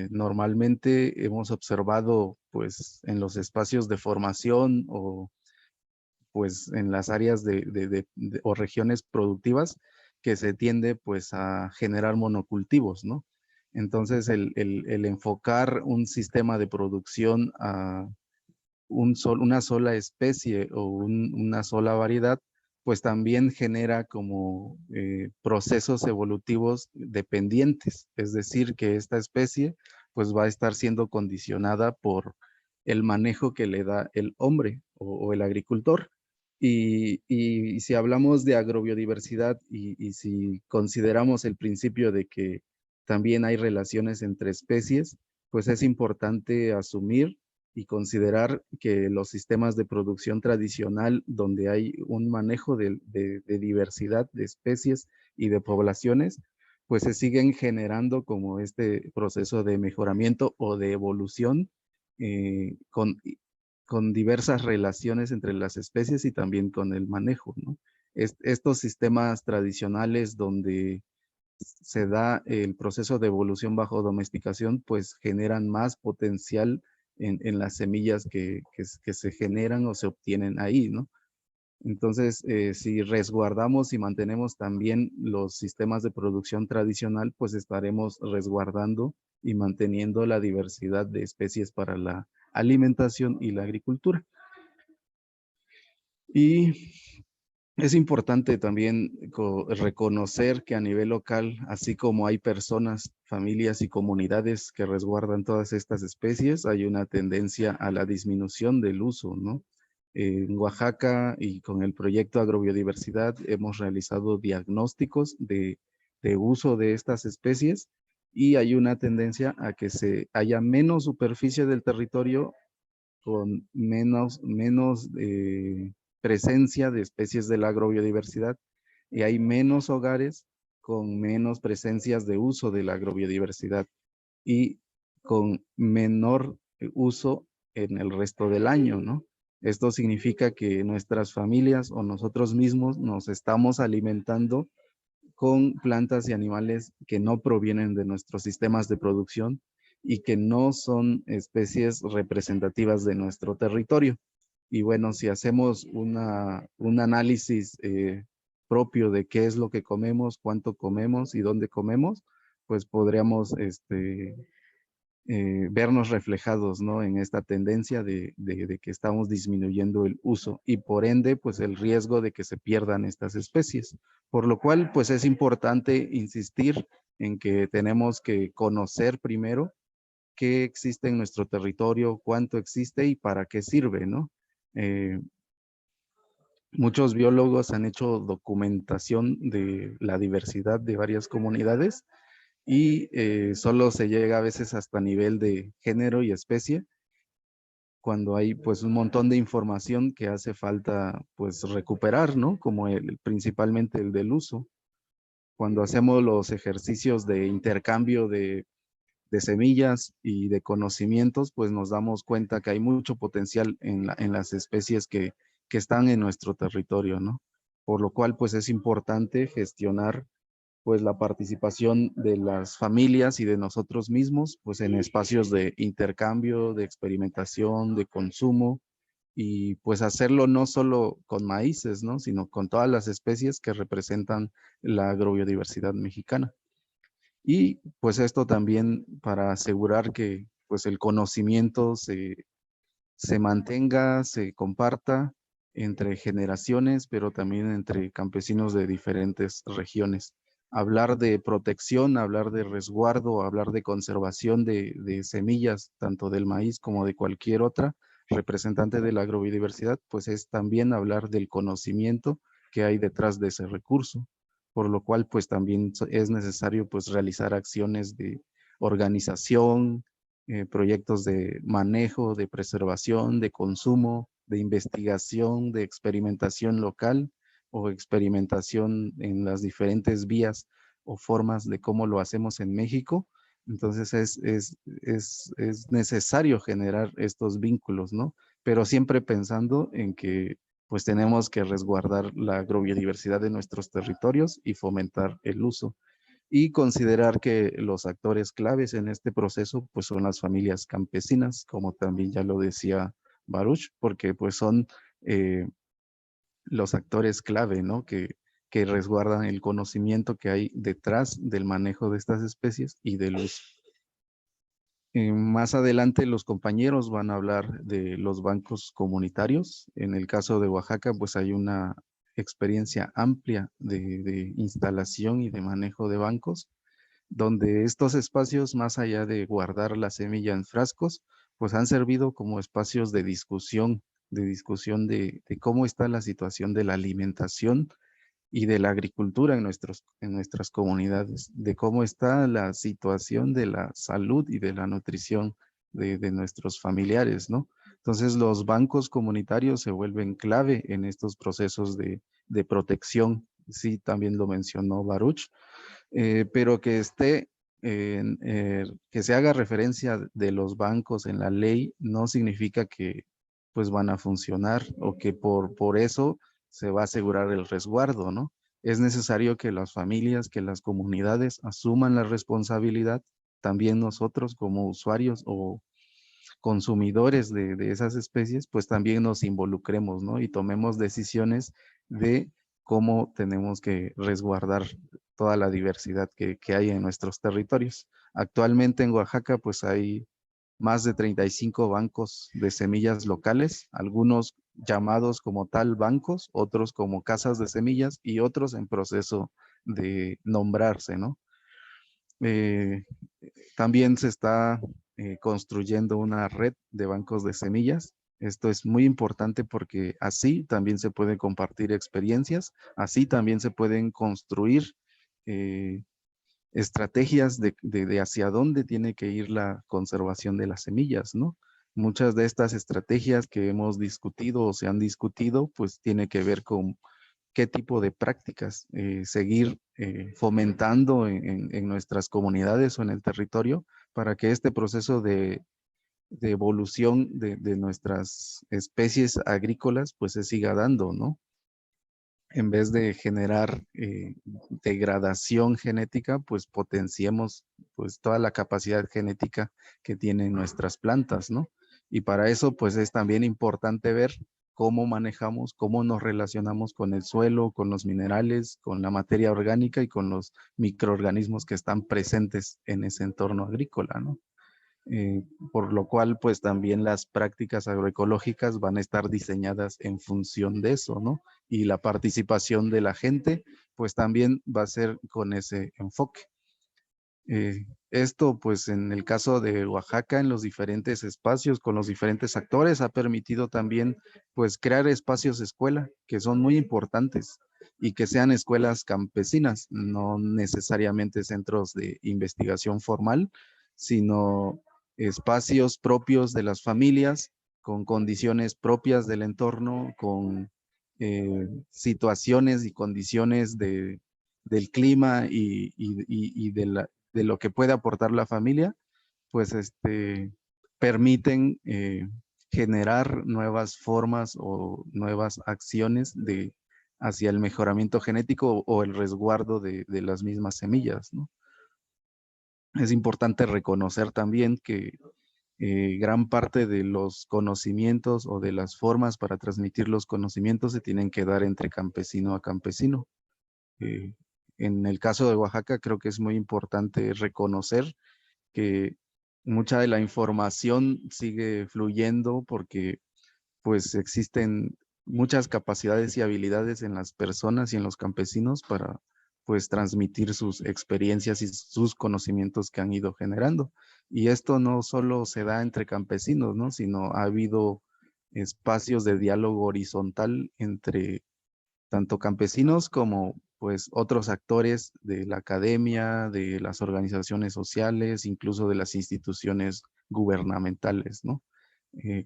Normalmente hemos observado pues en los espacios de formación o pues en las áreas o regiones productivas que se tiende pues a generar monocultivos, ¿no? Entonces el enfocar un sistema de producción a una sola especie o una sola variedad, pues también genera como procesos evolutivos dependientes. Es decir, que esta especie pues va a estar siendo condicionada por el manejo que le da el hombre o el agricultor. Y si hablamos de agrobiodiversidad y si consideramos el principio de que también hay relaciones entre especies, pues es importante asumir y considerar que los sistemas de producción tradicional, donde hay un manejo de diversidad de especies y de poblaciones, pues se siguen generando como este proceso de mejoramiento o de evolución con diversas relaciones entre las especies y también con el manejo, ¿no? Estos sistemas tradicionales donde se da el proceso de evolución bajo domesticación, pues generan más potencial en las semillas que se generan o se obtienen ahí, ¿no? Entonces, si resguardamos y mantenemos también los sistemas de producción tradicional, pues estaremos resguardando y manteniendo la diversidad de especies para la alimentación y la agricultura. Y es importante también reconocer que a nivel local, así como hay personas, familias y comunidades que resguardan todas estas especies, hay una tendencia a la disminución del uso, ¿no? En Oaxaca y con el proyecto Agrobiodiversidad hemos realizado diagnósticos de uso de estas especies y hay una tendencia a que haya menos superficie del territorio con menos presencia de especies de la agrobiodiversidad y hay menos hogares con menos presencias de uso de la agrobiodiversidad y con menor uso en el resto del año, ¿no? Esto significa que nuestras familias o nosotros mismos nos estamos alimentando con plantas y animales que no provienen de nuestros sistemas de producción y que no son especies representativas de nuestro territorio. Y bueno, si hacemos un análisis propio de qué es lo que comemos, cuánto comemos y dónde comemos, pues podríamos vernos reflejados, ¿no? En esta tendencia de que estamos disminuyendo el uso y por ende, pues el riesgo de que se pierdan estas especies. Por lo cual, pues es importante insistir en que tenemos que conocer primero qué existe en nuestro territorio, cuánto existe y para qué sirve, ¿no? Muchos biólogos han hecho documentación de la diversidad de varias comunidades y solo se llega a veces hasta nivel de género y especie, cuando hay pues un montón de información que hace falta pues recuperar, ¿no? Como principalmente el del uso. Cuando hacemos los ejercicios de intercambio de semillas y de conocimientos, pues nos damos cuenta que hay mucho potencial en las especies que están en nuestro territorio, ¿no? Por lo cual pues es importante gestionar pues la participación de las familias y de nosotros mismos, pues en espacios de intercambio, de experimentación, de consumo, y pues hacerlo no solo con maíces, ¿no? Sino con todas las especies que representan la agrobiodiversidad mexicana. Y pues esto también para asegurar que pues el conocimiento se mantenga, se comparta entre generaciones, pero también entre campesinos de diferentes regiones. Hablar de protección, hablar de resguardo, hablar de conservación de semillas, tanto del maíz como de cualquier otra representante de la agrobiodiversidad, pues es también hablar del conocimiento que hay detrás de ese recurso, por lo cual pues también es necesario pues realizar acciones de organización, proyectos de manejo, de preservación, de consumo, de investigación, de experimentación local o experimentación en las diferentes vías o formas de cómo lo hacemos en México. Entonces es necesario generar estos vínculos, ¿no? Pero siempre pensando en que pues tenemos que resguardar la agrobiodiversidad de nuestros territorios y fomentar el uso. Y considerar que los actores claves en este proceso pues son las familias campesinas, como también ya lo decía Baruch, porque pues son los actores clave, ¿no? Que resguardan el conocimiento que hay detrás del manejo de estas especies y del uso. Más adelante los compañeros van a hablar de los bancos comunitarios. En el caso de Oaxaca, pues hay una experiencia amplia de instalación y de manejo de bancos, donde estos espacios, más allá de guardar la semilla en frascos, pues han servido como espacios de discusión de cómo está la situación de la alimentación y de la agricultura en nuestras comunidades, de cómo está la situación de la salud y de la nutrición de nuestros familiares, ¿no? Entonces los bancos comunitarios se vuelven clave en estos procesos de protección. Sí, también lo mencionó Baruch, pero que que se haga referencia de los bancos en la ley no significa que pues van a funcionar o que por eso se va a asegurar el resguardo, ¿no? Es necesario que las familias, que las comunidades asuman la responsabilidad, también nosotros como usuarios o consumidores de esas especies, pues también nos involucremos, ¿no? Y tomemos decisiones de cómo tenemos que resguardar toda la diversidad que hay en nuestros territorios. Actualmente en Oaxaca, pues hay más de 35 bancos de semillas locales, algunos llamados como tal bancos, otros como casas de semillas y otros en proceso de nombrarse, ¿no? También se está construyendo una red de bancos de semillas. Esto es muy importante porque así también se pueden compartir experiencias, así también se pueden construir estrategias de hacia dónde tiene que ir la conservación de las semillas, ¿no? Muchas de estas estrategias que hemos discutido o se han discutido, pues tiene que ver con qué tipo de prácticas seguir fomentando en nuestras comunidades o en el territorio para que este proceso de evolución de nuestras especies agrícolas pues se siga dando, ¿no? En vez de generar degradación genética, pues potenciemos pues toda la capacidad genética que tienen nuestras plantas, ¿no? Y para eso pues es también importante ver cómo manejamos, cómo nos relacionamos con el suelo, con los minerales, con la materia orgánica y con los microorganismos que están presentes en ese entorno agrícola, ¿no? Por lo cual, pues también las prácticas agroecológicas van a estar diseñadas en función de eso, ¿no? Y la participación de la gente, pues también va a ser con ese enfoque. Esto, pues en el caso de Oaxaca, en los diferentes espacios, con los diferentes actores, ha permitido también, pues, crear espacios escuela, que son muy importantes y que sean escuelas campesinas, no necesariamente centros de investigación formal, sino espacios propios de las familias, con condiciones propias del entorno, con situaciones y condiciones del clima y de lo que puede aportar la familia, pues permiten generar nuevas formas o nuevas acciones hacia el mejoramiento genético o el resguardo de las mismas semillas, ¿no? Es importante reconocer también que gran parte de los conocimientos o de las formas para transmitir los conocimientos se tienen que dar entre campesino a campesino. En el caso de Oaxaca creo que es muy importante reconocer que mucha de la información sigue fluyendo porque pues existen muchas capacidades y habilidades en las personas y en los campesinos para pues transmitir sus experiencias y sus conocimientos que han ido generando. Y esto no solo se da entre campesinos, ¿no? Sino ha habido espacios de diálogo horizontal entre tanto campesinos como pues otros actores de la academia, de las organizaciones sociales, incluso de las instituciones gubernamentales, ¿no?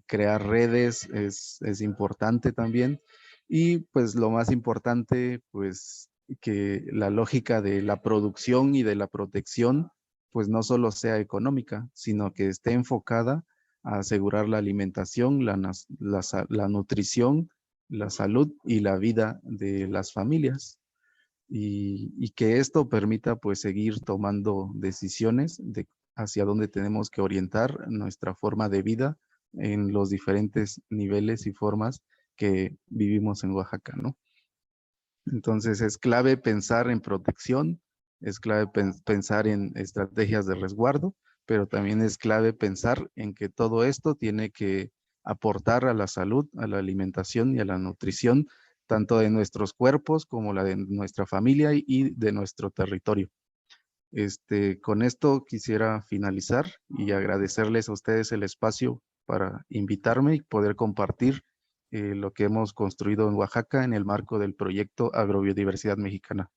Crear redes es importante también. Y pues lo más importante, pues que la lógica de la producción y de la protección, pues no solo sea económica, sino que esté enfocada a asegurar la alimentación, la nutrición, la salud y la vida de las familias. Y que esto permita pues seguir tomando decisiones de hacia dónde tenemos que orientar nuestra forma de vida en los diferentes niveles y formas que vivimos en Oaxaca, ¿no? Entonces es clave pensar en protección, es clave pensar en estrategias de resguardo, pero también es clave pensar en que todo esto tiene que aportar a la salud, a la alimentación y a la nutrición, tanto de nuestros cuerpos como la de nuestra familia y de nuestro territorio. Con esto quisiera finalizar y agradecerles a ustedes el espacio para invitarme y poder compartir lo que hemos construido en Oaxaca en el marco del proyecto Agrobiodiversidad Mexicana.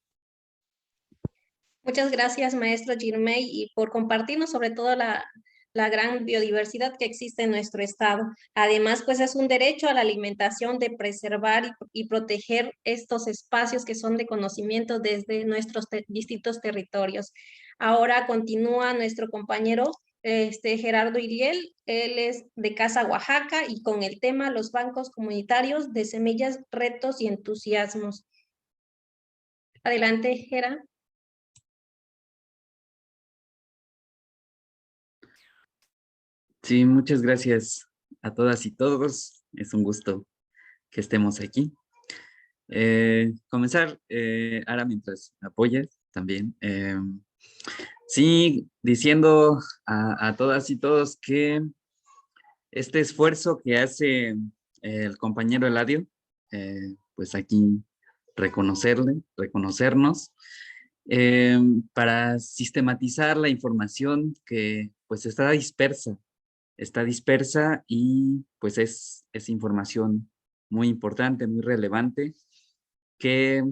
Muchas gracias, maestro Girmay, y por compartirnos sobre todo la gran biodiversidad que existe en nuestro estado. Además, pues es un derecho a la alimentación de preservar y proteger estos espacios que son de conocimiento desde nuestros distintos territorios. Ahora continúa nuestro compañero Gerardo Iriel, él es de Casa Oaxaca y con el tema los bancos comunitarios de semillas, retos y entusiasmos. Adelante, Gera. Sí, muchas gracias a todas y todos. Es un gusto que estemos aquí. Comenzar, ahora mientras apoyas también. Sí, diciendo a todas y todos que este esfuerzo que hace el compañero Eladio, pues aquí reconocernos, para sistematizar la información que pues está dispersa y pues es información muy importante, muy relevante, que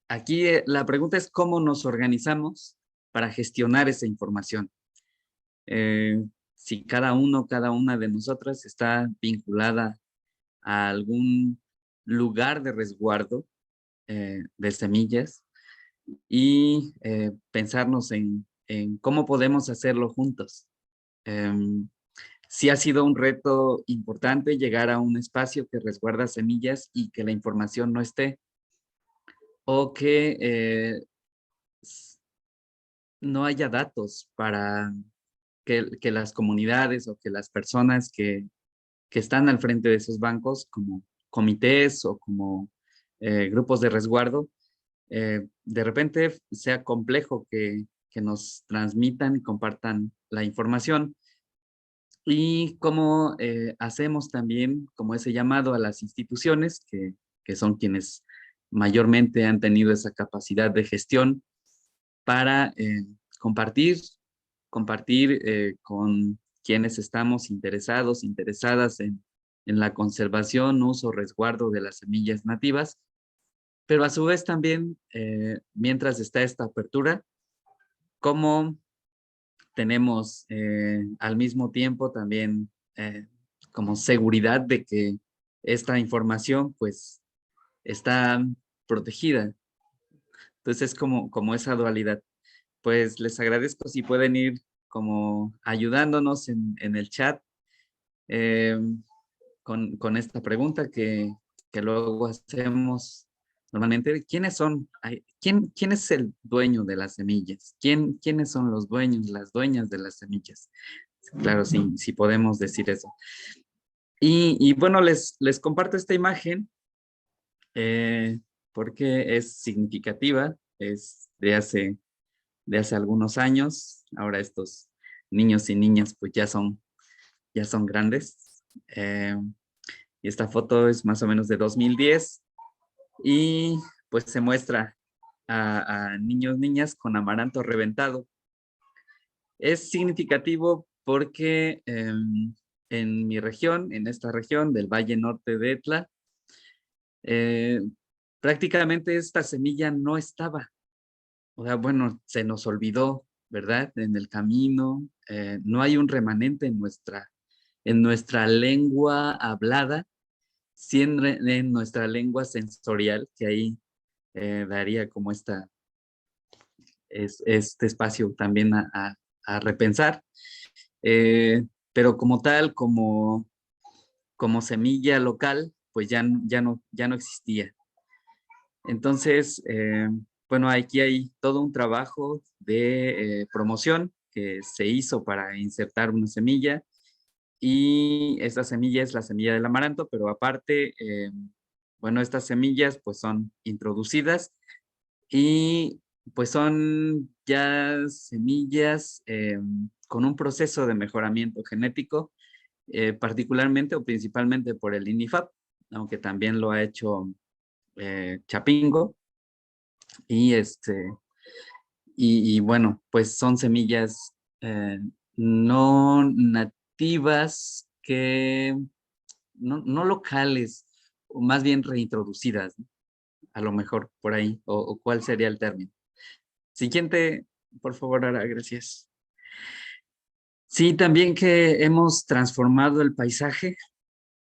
aquí la pregunta es cómo nos organizamos para gestionar esa información. Si cada una de nosotras está vinculada a algún lugar de resguardo de semillas y pensarnos en cómo podemos hacerlo juntos. Sí ha sido un reto importante llegar a un espacio que resguarda semillas y que la información no esté, o que no haya datos para que las comunidades o que las personas que están al frente de esos bancos, como comités o como grupos de resguardo, de repente sea complejo que nos transmitan y compartan la información. Y cómo hacemos también como ese llamado a las instituciones, que son quienes mayormente han tenido esa capacidad de gestión, para compartir con quienes estamos interesadas en la conservación, uso, resguardo de las semillas nativas, pero a su vez también, mientras está esta apertura, cómo tenemos al mismo tiempo también como seguridad de que esta información pues está protegida. Entonces es como esa dualidad. Pues les agradezco si pueden ir como ayudándonos en el chat eh, con esta pregunta que luego hacemos normalmente. ¿Quiénes son? ¿Quién es el dueño de las semillas? ¿Quiénes son los dueños, las dueñas de las semillas? Claro, sí podemos decir eso. Y bueno, les comparto esta imagen porque es significativa, es de hace algunos años. Ahora estos niños y niñas pues ya son grandes. Y esta foto es más o menos de 2010 y pues se muestra a niños, niñas con amaranto reventado. Es significativo porque en mi región, en esta región del Valle Norte de Etla, prácticamente esta semilla no estaba. O sea, bueno, se nos olvidó, ¿verdad? En el camino, no hay un remanente en nuestra lengua hablada, sí en nuestra lengua sensorial, que ahí daría como este espacio también a repensar. Pero como tal, como semilla local, pues ya no existía. Entonces, bueno, aquí hay todo un trabajo de promoción que se hizo para insertar una semilla, y esta semilla es la semilla del amaranto, pero aparte, bueno, estas semillas pues son introducidas y pues son ya semillas con un proceso de mejoramiento genético, particularmente o principalmente por el INIFAP, aunque también lo ha hecho Chapingo, y y bueno, pues son semillas no nativas, que no locales, o más bien reintroducidas, ¿no? A lo mejor por ahí, o cuál sería el término. Siguiente, por favor, Ara, gracias. Sí, también que hemos transformado el paisaje,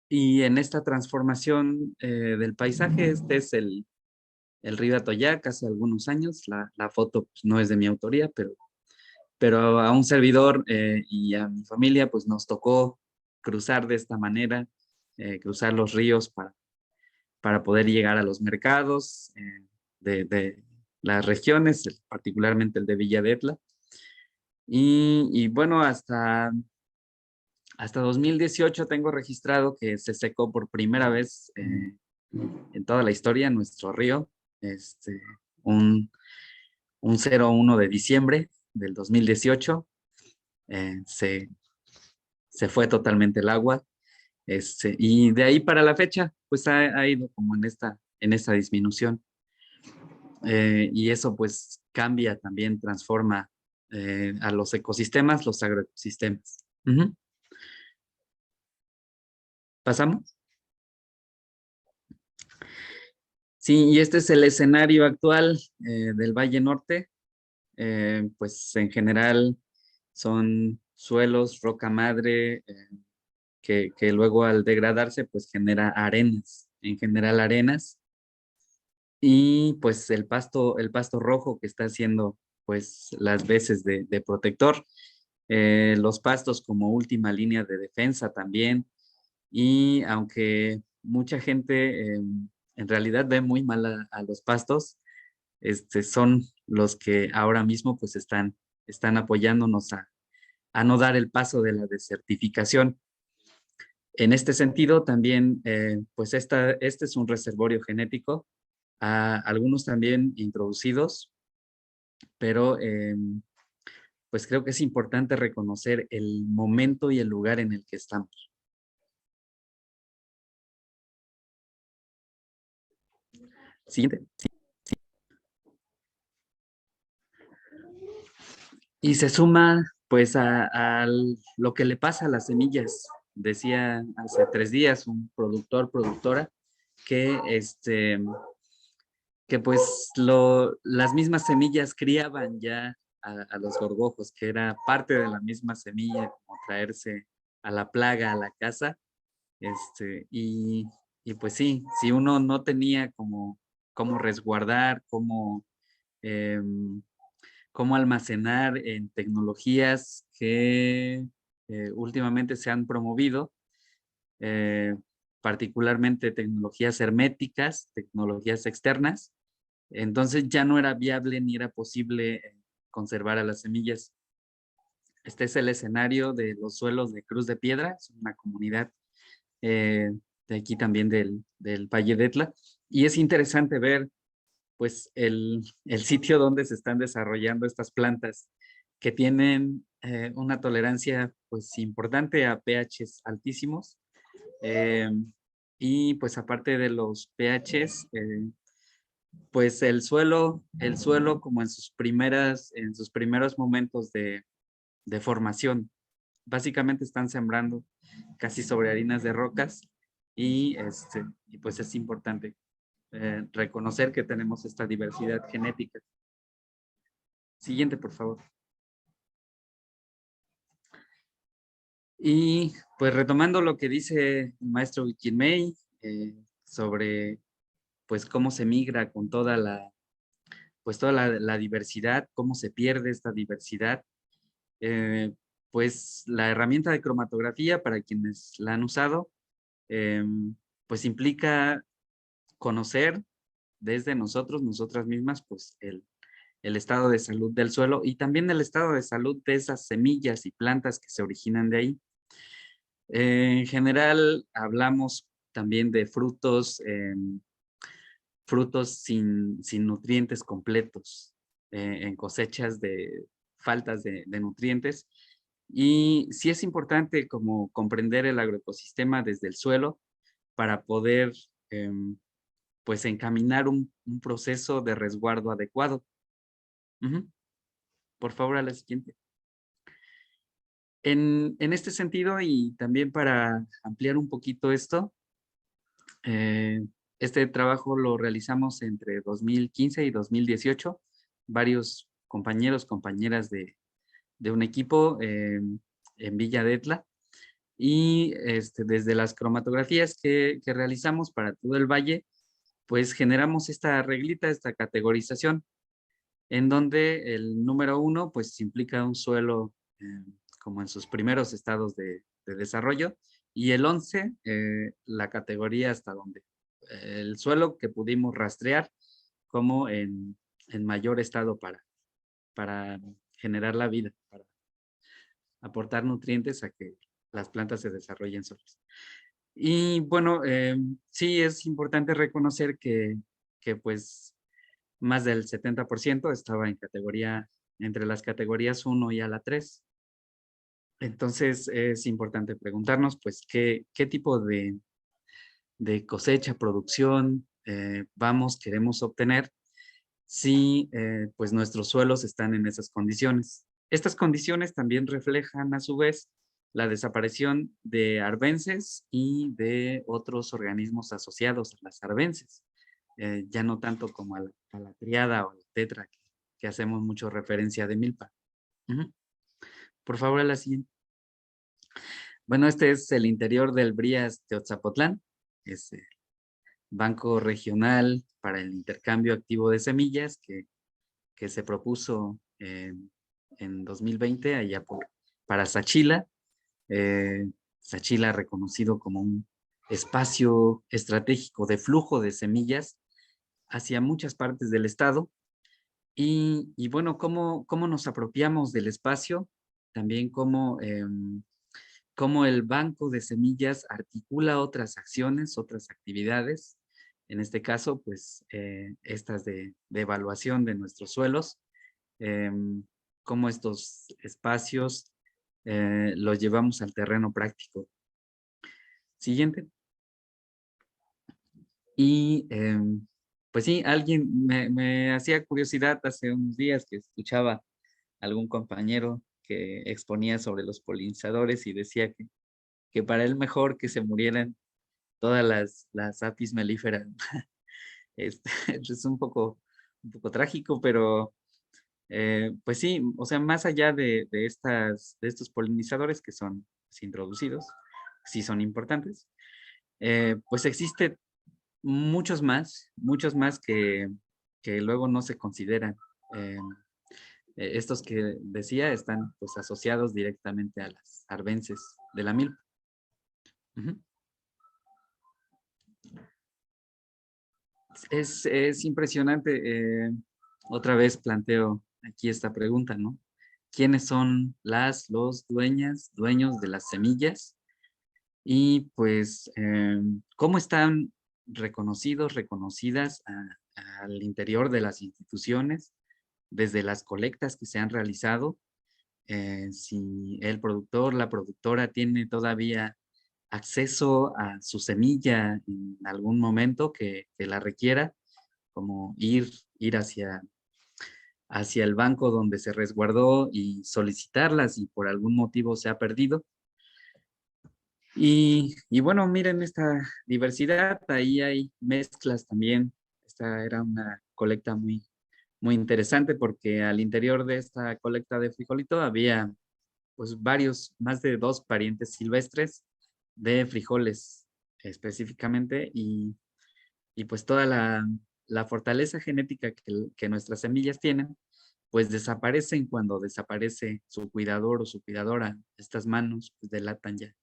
y en esta transformación del paisaje, este es el río Atoyac hace algunos años. La foto pues, no es de mi autoría, pero a un servidor y a mi familia pues nos tocó cruzar de esta manera, cruzar los ríos para poder llegar a los mercados de las regiones, particularmente el de Villa de Etla. Y bueno, hasta 2018 tengo registrado que se secó por primera vez en toda la historia nuestro río, un 01 de diciembre del 2018, se fue totalmente el agua, y de ahí para la fecha, pues ha ido como en esta disminución. Y eso pues cambia también, transforma a los ecosistemas, los agroecosistemas. ¿Pasamos? Sí, y este es el escenario actual del Valle Norte. Pues en general son suelos, roca madre, que luego al degradarse pues genera arenas, en general arenas. Y pues el pasto rojo que está haciendo pues las veces de protector, los pastos como última línea de defensa también. Y aunque mucha gente en realidad ve muy mal a los pastos, son los que ahora mismo pues están apoyándonos a no dar el paso de la desertificación. En este sentido también, pues este es un reservorio genético, algunos también introducidos, pero pues creo que es importante reconocer el momento y el lugar en el que estamos. Siguiente. Y se suma pues a lo que le pasa a las semillas. Decía hace 3 días un productora, que que pues las mismas semillas criaban ya a los gorgojos, que era parte de la misma semilla, como traerse a la plaga a la casa. Y pues sí, si uno no tenía cómo resguardar, cómo almacenar en tecnologías que últimamente se han promovido, particularmente tecnologías herméticas, tecnologías externas, entonces ya no era viable ni era posible conservar a las semillas. Este es el escenario de los suelos de Cruz de Piedra, es una comunidad de aquí también del Valle de Etla, y es interesante ver pues el sitio donde se están desarrollando estas plantas, que tienen una tolerancia pues importante a pHs altísimos, Y pues aparte de los pHs, pues el suelo como en sus primeros momentos de formación, básicamente están sembrando casi sobre harinas de rocas y pues es importante reconocer que tenemos esta diversidad genética. Siguiente, por favor. Y pues retomando lo que dice el maestro Wikimei sobre pues cómo se migra con toda la diversidad, cómo se pierde esta diversidad. Pues la herramienta de cromatografía, para quienes la han usado, pues implica conocer desde nosotras mismas, pues el estado de salud del suelo y también el estado de salud de esas semillas y plantas que se originan de ahí. En general, hablamos también de frutos, frutos sin nutrientes completos, en cosechas de faltas de nutrientes. Y sí es importante como comprender el agroecosistema desde el suelo para poder pues encaminar un proceso de resguardo adecuado. Por favor, a la siguiente. En este sentido, y también para ampliar un poquito esto, este trabajo lo realizamos entre 2015 y 2018. Varios compañeros, compañeras de un equipo en Villa de Etla. Y desde las cromatografías que realizamos para todo el valle, pues generamos esta reglita, esta categorización, en donde el número 1 pues implica un suelo como en sus primeros estados de desarrollo, y el 11 la categoría hasta donde el suelo que pudimos rastrear como en mayor estado para generar la vida, para aportar nutrientes a que las plantas se desarrollen solas. Y bueno, sí es importante reconocer que pues más del 70% estaba en categoría, entre las categorías 1 y a la 3. Entonces es importante preguntarnos pues qué tipo de cosecha, producción queremos obtener si pues nuestros suelos están en esas condiciones. Estas condiciones también reflejan a su vez la desaparición de arbences y de otros organismos asociados a las arbences, ya no tanto como a la triada o a la tetra que hacemos mucho referencia de milpa. Por favor, a la siguiente. Bueno, este es el interior del Brías Teotzapotlán, es el Banco Regional para el Intercambio Activo de Semillas que se propuso en 2020 allá para Sachila. Sachila reconocido como un espacio estratégico de flujo de semillas hacia muchas partes del estado. Y bueno, ¿cómo nos apropiamos del espacio? También cómo el banco de semillas articula otras acciones, otras actividades. En este caso, pues, estas de evaluación de nuestros suelos, cómo estos espacios los llevamos al terreno práctico. Siguiente. Y pues sí, alguien me hacía curiosidad hace unos días que escuchaba algún compañero que exponía sobre los polinizadores y decía que para él mejor que se murieran todas las apis mellíferas. Es un poco trágico, pero pues sí, o sea, más allá de estos polinizadores que son introducidos, sí son importantes, pues existe muchos más que luego no se consideran. Estos que decía están pues asociados directamente a las arbences de la milpa. Es impresionante. Otra vez planteo aquí esta pregunta, ¿no? ¿Quiénes son los dueños de las semillas? Y pues, ¿cómo están reconocidas al interior de las instituciones, desde las colectas que se han realizado? Si el productor, la productora tiene todavía acceso a su semilla en algún momento que la requiera, como ir hacia el banco donde se resguardó y solicitarlas y por algún motivo se ha perdido. Y bueno, miren esta diversidad, ahí hay mezclas también. Esta era una colecta muy interesante porque al interior de esta colecta de frijolito había pues más de 2 parientes silvestres de frijoles específicamente y pues toda la fortaleza genética que nuestras semillas tienen, pues desaparecen cuando desaparece su cuidador o su cuidadora. Estas manos pues delatan ya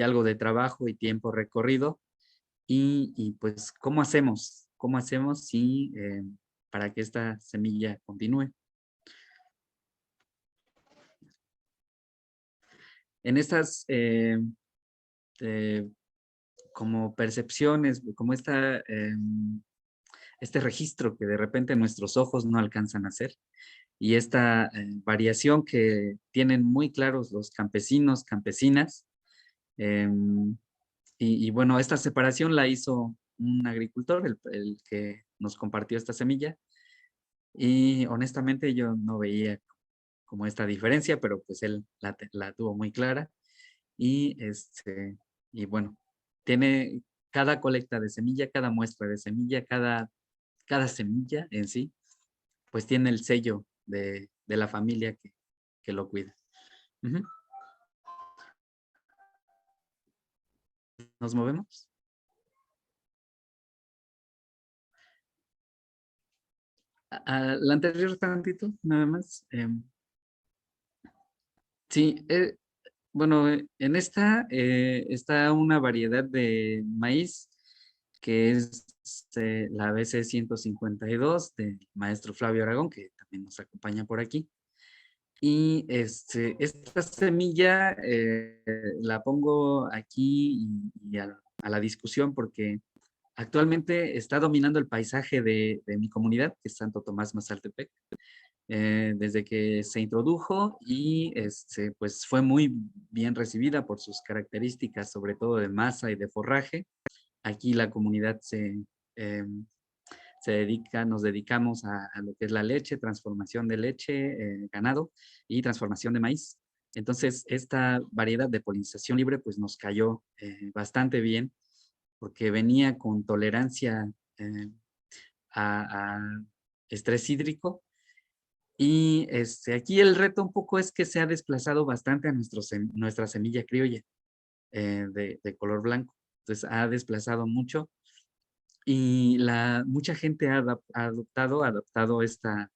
algo de trabajo y tiempo recorrido. Y pues, ¿cómo hacemos? ¿Cómo hacemos para que esta semilla continúe? En estas como percepciones, como este registro que de repente nuestros ojos no alcanzan a hacer, y esta variación que tienen muy claros los campesinos, campesinas, y bueno, esta separación la hizo un agricultor, el que nos compartió esta semilla, y honestamente yo no veía como esta diferencia, pero pues él la tuvo muy clara, y, y bueno, tiene cada colecta de semilla, cada muestra de semilla, cada semilla en sí, pues tiene el sello de la familia que lo cuida. Ujú. ¿Nos movemos? A la anterior tantito, nada más. Sí, bueno, en esta está una variedad de maíz que es la BC 152 del maestro Flavio Aragón, que también nos acompaña por aquí. Y esta semilla la pongo aquí y a la discusión porque actualmente está dominando el paisaje de mi comunidad, que es Santo Tomás Mazaltepec, desde que se introdujo y pues fue muy bien recibida por sus características, sobre todo de masa y de forraje. Aquí la comunidad nos dedicamos a lo que es la leche, transformación de leche, ganado y transformación de maíz. Entonces, esta variedad de polinización libre pues nos cayó bastante bien porque venía con tolerancia a estrés hídrico. Y aquí el reto un poco es que se ha desplazado bastante a nuestra semilla criolla de color blanco. Entonces ha desplazado mucho y mucha gente ha adoptado esta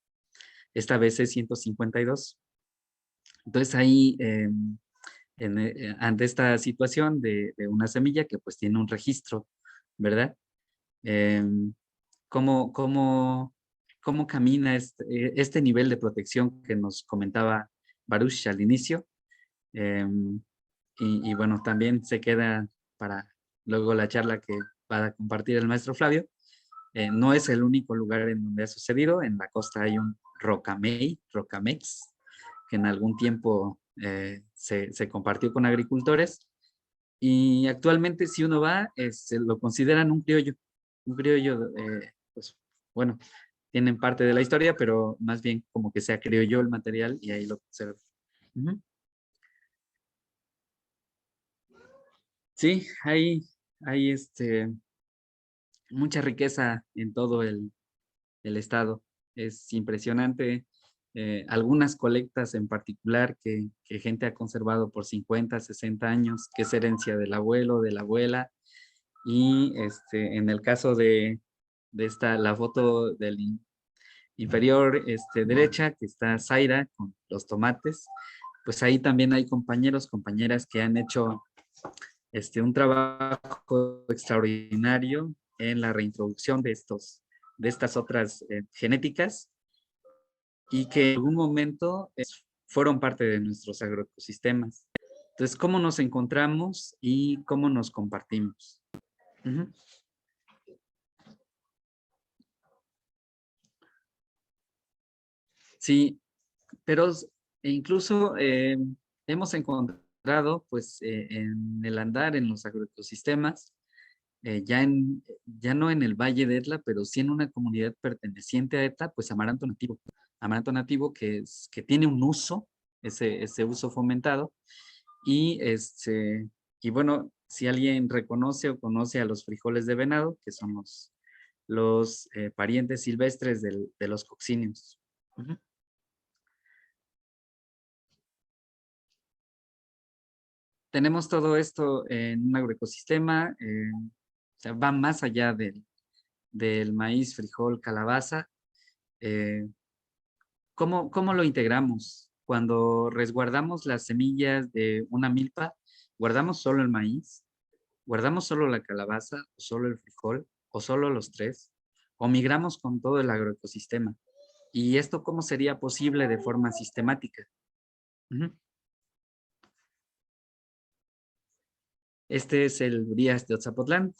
BC 152. Entonces ahí, ante esta situación de una semilla que pues tiene un registro, ¿verdad? ¿Cómo camina este nivel de protección que nos comentaba Baruch al inicio? Y bueno, también se queda para luego la charla que va a compartir el maestro Flavio. No es el único lugar en donde ha sucedido. En la costa hay un Rocamex, que en algún tiempo se compartió con agricultores. Y actualmente si uno va, lo consideran un criollo. Un criollo, pues bueno, tienen parte de la historia, pero más bien como que se acriolló el material y ahí lo conservo. Ujú. Sí, hay mucha riqueza en todo el estado. Es impresionante. Algunas colectas en particular que gente ha conservado por 50, 60 años, que es herencia del abuelo, de la abuela. Y en el caso de la foto del inferior derecha, que está Zaira con los tomates, pues ahí también hay compañeros, compañeras que han hecho un trabajo extraordinario en la reintroducción de estas otras genéticas y que en algún momento fueron parte de nuestros agroecosistemas. Entonces, ¿cómo nos encontramos y cómo nos compartimos? Ujú. Sí, pero incluso hemos encontrado pues en el andar en los agroecosistemas, ya no en el Valle de Etla, pero sí en una comunidad perteneciente a Etla, pues amaranto nativo que tiene un uso, ese uso fomentado, y bueno, si alguien reconoce o conoce a los frijoles de venado, que son los parientes silvestres de los cocciniums. Ujú. Tenemos todo esto en un agroecosistema, o sea, va más allá del maíz, frijol, calabaza. ¿Cómo lo integramos? Cuando resguardamos las semillas de una milpa, ¿guardamos solo el maíz? ¿Guardamos solo la calabaza o solo el frijol o solo los tres? ¿O migramos con todo el agroecosistema? ¿Y esto cómo sería posible de forma sistemática? Ujú. Este es el Urias de Otzapotlán.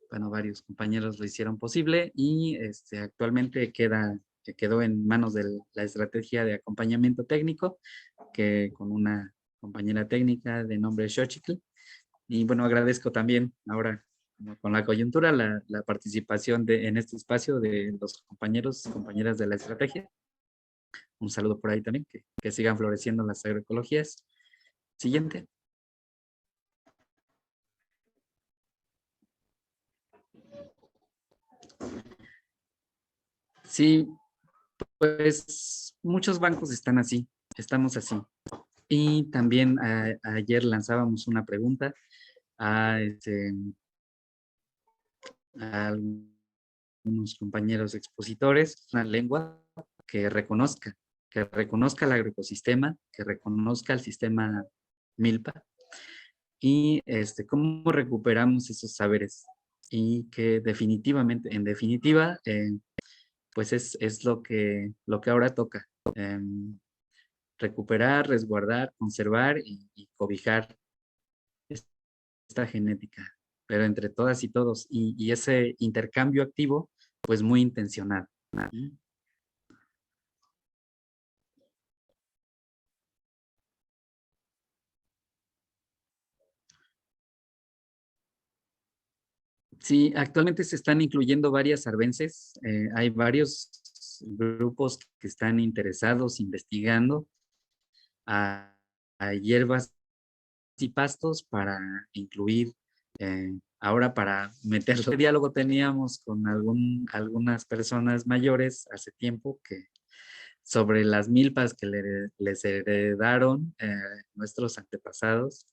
Bueno, varios compañeros lo hicieron posible y actualmente quedó en manos de la estrategia de acompañamiento técnico, que con una compañera técnica de nombre Xochitl. Y bueno, agradezco también ahora, con la coyuntura, la participación en este espacio de los compañeros y compañeras de la estrategia. Un saludo por ahí también, que sigan floreciendo las agroecologías. Siguiente. Sí, pues muchos bancos están así, estamos así. Y también ayer lanzábamos una pregunta a algunos compañeros expositores, una lengua que reconozca el agroecosistema, que reconozca el sistema Milpa y cómo recuperamos esos saberes y que en definitiva, pues es lo que ahora toca. Recuperar, resguardar, conservar y cobijar esta genética, pero entre todas y todos, y ese intercambio activo, pues muy intencionado. Sí, actualmente se están incluyendo varias arbences, hay varios grupos que están interesados, investigando a hierbas y pastos para incluir, ahora para meterlo. Este diálogo teníamos con algunas personas mayores hace tiempo sobre las milpas que les heredaron nuestros antepasadas,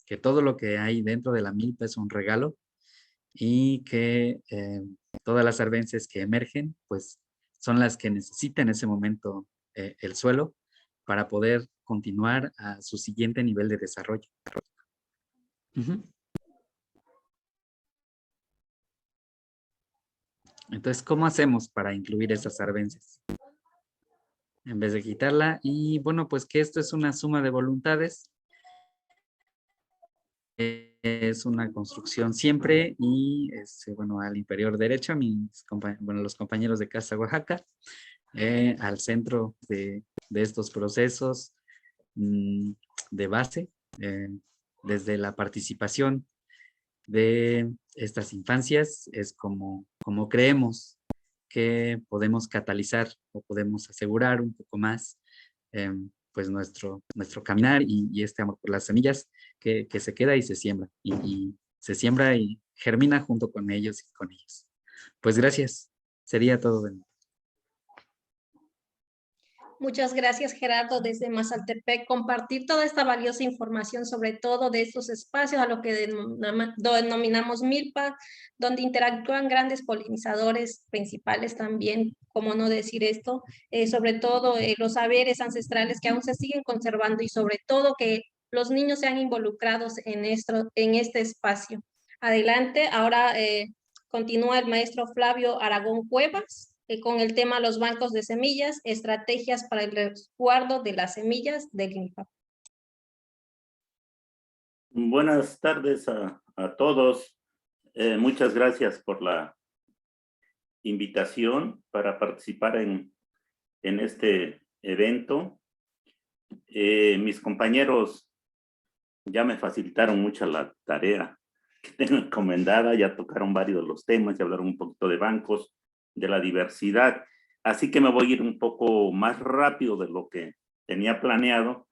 que todo lo que hay dentro de la milpa es un regalo y que todas las arbences que emergen, pues son las que necesita en ese momento el suelo para poder continuar a su siguiente nivel de desarrollo. Uh-huh. Entonces, ¿cómo hacemos para incluir esas arbences? En vez de quitarla, y bueno, pues que esto es una suma de voluntades, es una construcción siempre, y bueno, al inferior derecho, los compañeros de Casa Oaxaca, al centro de estos procesos de base, desde la participación de estas infancias, es como creemos que podemos catalizar o podemos asegurar un poco más pues nuestro caminar y este amor por las semillas que se queda y se siembra y se siembra y germina junto con ellos y con ellos. Pues gracias, sería todo de mí. Muchas gracias, Gerardo, desde Mazaltepec, compartir toda esta valiosa información, sobre todo de estos espacios a lo que denominamos milpa, donde interactúan grandes polinizadores principales también, como no decir esto, sobre todo los saberes ancestrales que aún se siguen conservando y sobre todo que los niños sean involucrados en este espacio. Adelante, ahora continúa el maestro Flavio Aragón Cuevas, con el tema los bancos de semillas, estrategias para el resguardo de las semillas del INPA. Buenas tardes a todos. Muchas gracias por la invitación para participar en este evento. Mis compañeros ya me facilitaron mucho la tarea que tengo encomendada, ya tocaron varios de los temas, ya hablaron un poquito de bancos, de la diversidad, así que me voy a ir un poco más rápido de lo que tenía planeado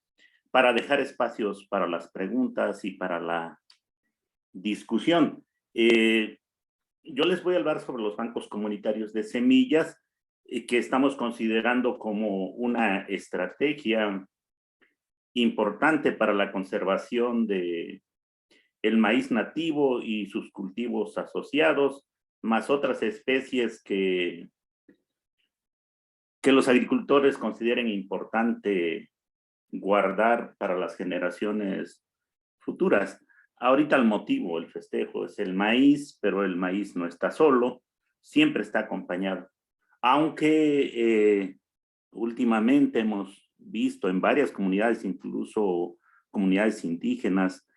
para dejar espacios para las preguntas y para la discusión. Yo les voy a hablar sobre los bancos comunitarios de semillas que estamos considerando como una estrategia importante para la conservación de el maíz nativo y sus cultivos asociados, más otras especies que los agricultores consideren importante guardar para las generaciones futuras. Ahorita el motivo, el festejo es el maíz, pero el maíz no está solo, siempre está acompañado. Aunque últimamente hemos visto en varias comunidades, incluso comunidades indígenas,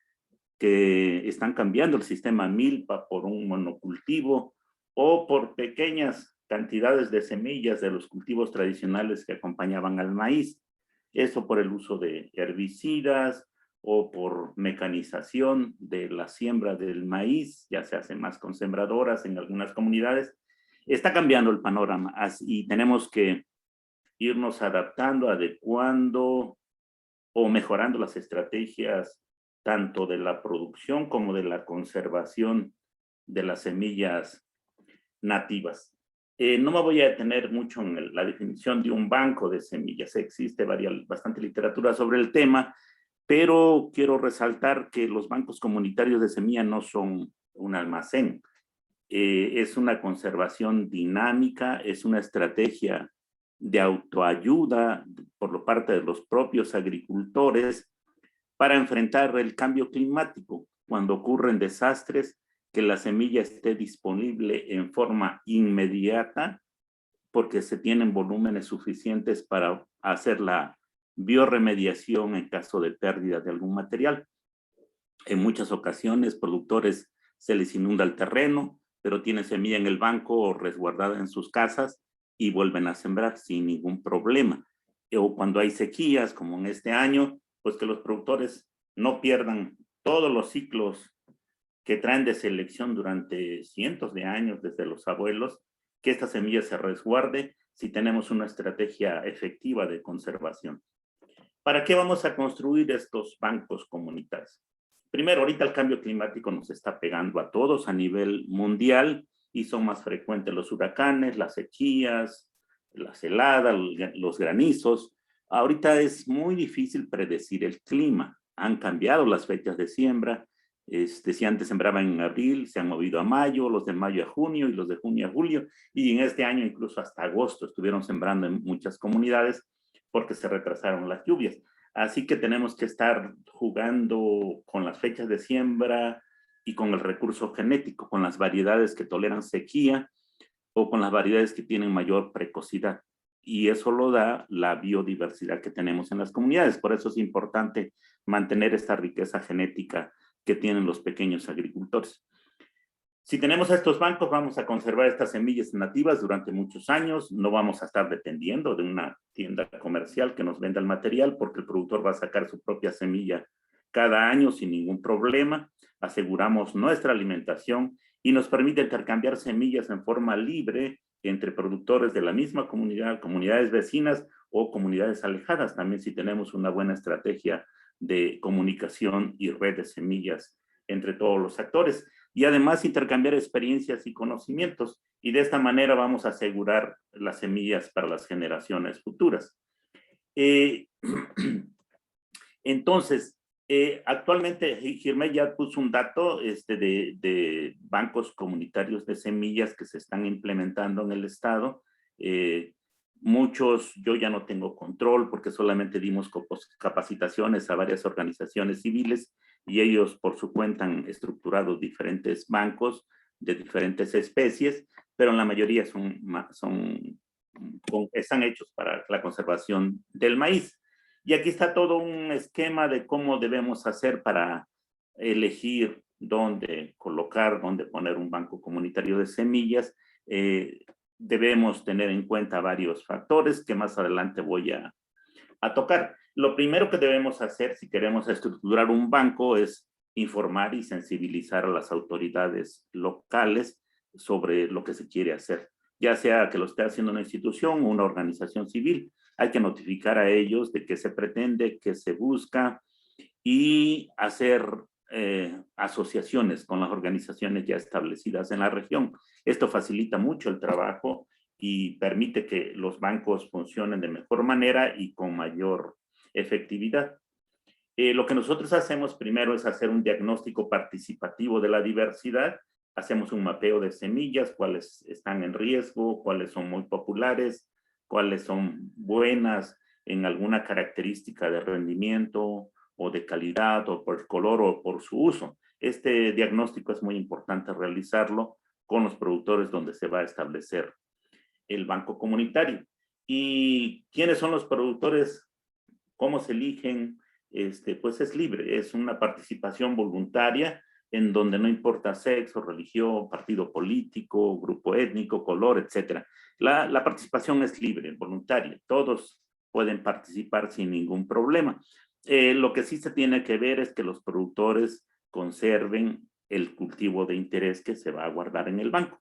que están cambiando el sistema milpa por un monocultivo o por pequeñas cantidades de semillas de los cultivos tradicionales que acompañaban al maíz. Eso por el uso de herbicidas o por mecanización de la siembra del maíz, ya se hacen más con sembradoras en algunas comunidades. Está cambiando el panorama y tenemos que irnos adaptando, adecuando o mejorando las estrategias tanto de la producción como de la conservación de las semillas nativas. No me voy a detener mucho en la definición de un banco de semillas. Existe bastante literatura sobre el tema, pero quiero resaltar que los bancos comunitarios de semilla no son un almacén. Es una conservación dinámica, es una estrategia de autoayuda por parte de los propios agricultores para enfrentar el cambio climático cuando ocurren desastres, que la semilla esté disponible en forma inmediata porque se tienen volúmenes suficientes para hacer la biorremediación en caso de pérdida de algún material. En muchas ocasiones, productores se les inunda el terreno, pero tienen semilla en el banco o resguardada en sus casas y vuelven a sembrar sin ningún problema. O cuando hay sequías, como en este año, pues que los productores no pierdan todos los ciclos que traen de selección durante cientos de años desde los abuelos, que esta semilla se resguarde si tenemos una estrategia efectiva de conservación. ¿Para qué vamos a construir estos bancos comunitarios? Primero, ahorita el cambio climático nos está pegando a todos a nivel mundial y son más frecuentes los huracanes, las sequías, las heladas, los granizos. Ahorita es muy difícil predecir el clima. Han cambiado las fechas de siembra. Si antes sembraban en abril, se han movido a mayo, los de mayo a junio y los de junio a julio. Y en este año incluso hasta agosto estuvieron sembrando en muchas comunidades porque se retrasaron las lluvias. Así que tenemos que estar jugando con las fechas de siembra y con el recurso genético, con las variedades que toleran sequía o con las variedades que tienen mayor precocidad. Y eso lo da la biodiversidad que tenemos en las comunidades. Por eso es importante mantener esta riqueza genética que tienen los pequeños agricultores. Si tenemos a estos bancos, vamos a conservar estas semillas nativas durante muchos años. No vamos a estar dependiendo de una tienda comercial que nos venda el material porque el productor va a sacar su propia semilla cada año sin ningún problema. Aseguramos nuestra alimentación y nos permite intercambiar semillas en forma libre entre productores de la misma comunidad, comunidades vecinas o comunidades alejadas. También si tenemos una buena estrategia de comunicación y red de semillas entre todos los actores. Y además intercambiar experiencias y conocimientos. Y de esta manera vamos a asegurar las semillas para las generaciones futuras. Entonces, actualmente Girmay ya puso un dato de bancos comunitarios de semillas que se están implementando en el estado. Muchos yo ya no tengo control porque solamente dimos capacitaciones a varias organizaciones civiles y ellos por su cuenta han estructurado diferentes bancos de diferentes especies, pero en la mayoría están hechos para la conservación del maíz. Y aquí está todo un esquema de cómo debemos hacer para elegir dónde colocar, dónde poner un banco comunitario de semillas. Debemos tener en cuenta varios factores que más adelante voy a a tocar. Lo primero que debemos hacer si queremos estructurar un banco es informar y sensibilizar a las autoridades locales sobre lo que se quiere hacer, ya sea que lo esté haciendo una institución o una organización civil. Hay que notificar a ellos de qué se pretende, qué se busca y hacer asociaciones con las organizaciones ya establecidas en la región. Esto facilita mucho el trabajo y permite que los bancos funcionen de mejor manera y con mayor efectividad. Lo que nosotros hacemos primero es hacer un diagnóstico participativo de la diversidad. Hacemos un mapeo de semillas, cuáles están en riesgo, cuáles son muy populares, cuáles son buenas en alguna característica de rendimiento o de calidad o por color o por su uso. Este diagnóstico es muy importante realizarlo con los productores donde se va a establecer el banco comunitario. ¿Y quiénes son los productores? ¿Cómo se eligen? Pues es libre, es una participación voluntaria en donde no importa sexo, religión, partido político, grupo étnico, color, etc. La participación es libre, voluntaria. Todos pueden participar sin ningún problema. Lo que sí se tiene que ver es que los productores conserven el cultivo de interés que se va a guardar en el banco.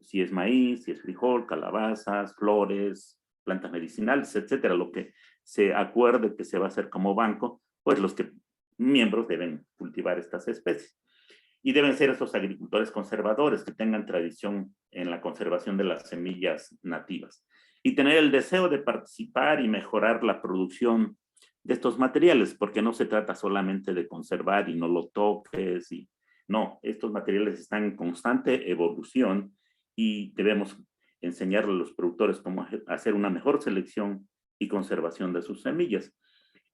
Si es maíz, si es frijol, calabazas, flores, plantas medicinales, etcétera, lo que se acuerde que se va a hacer como banco, pues los miembros deben cultivar estas especies. Y deben ser esos agricultores conservadores que tengan tradición en la conservación de las semillas nativas. Y tener el deseo de participar y mejorar la producción de estos materiales, porque no se trata solamente de conservar y no lo toques. No, estos materiales están en constante evolución y debemos enseñarle a los productores cómo hacer una mejor selección y conservación de sus semillas.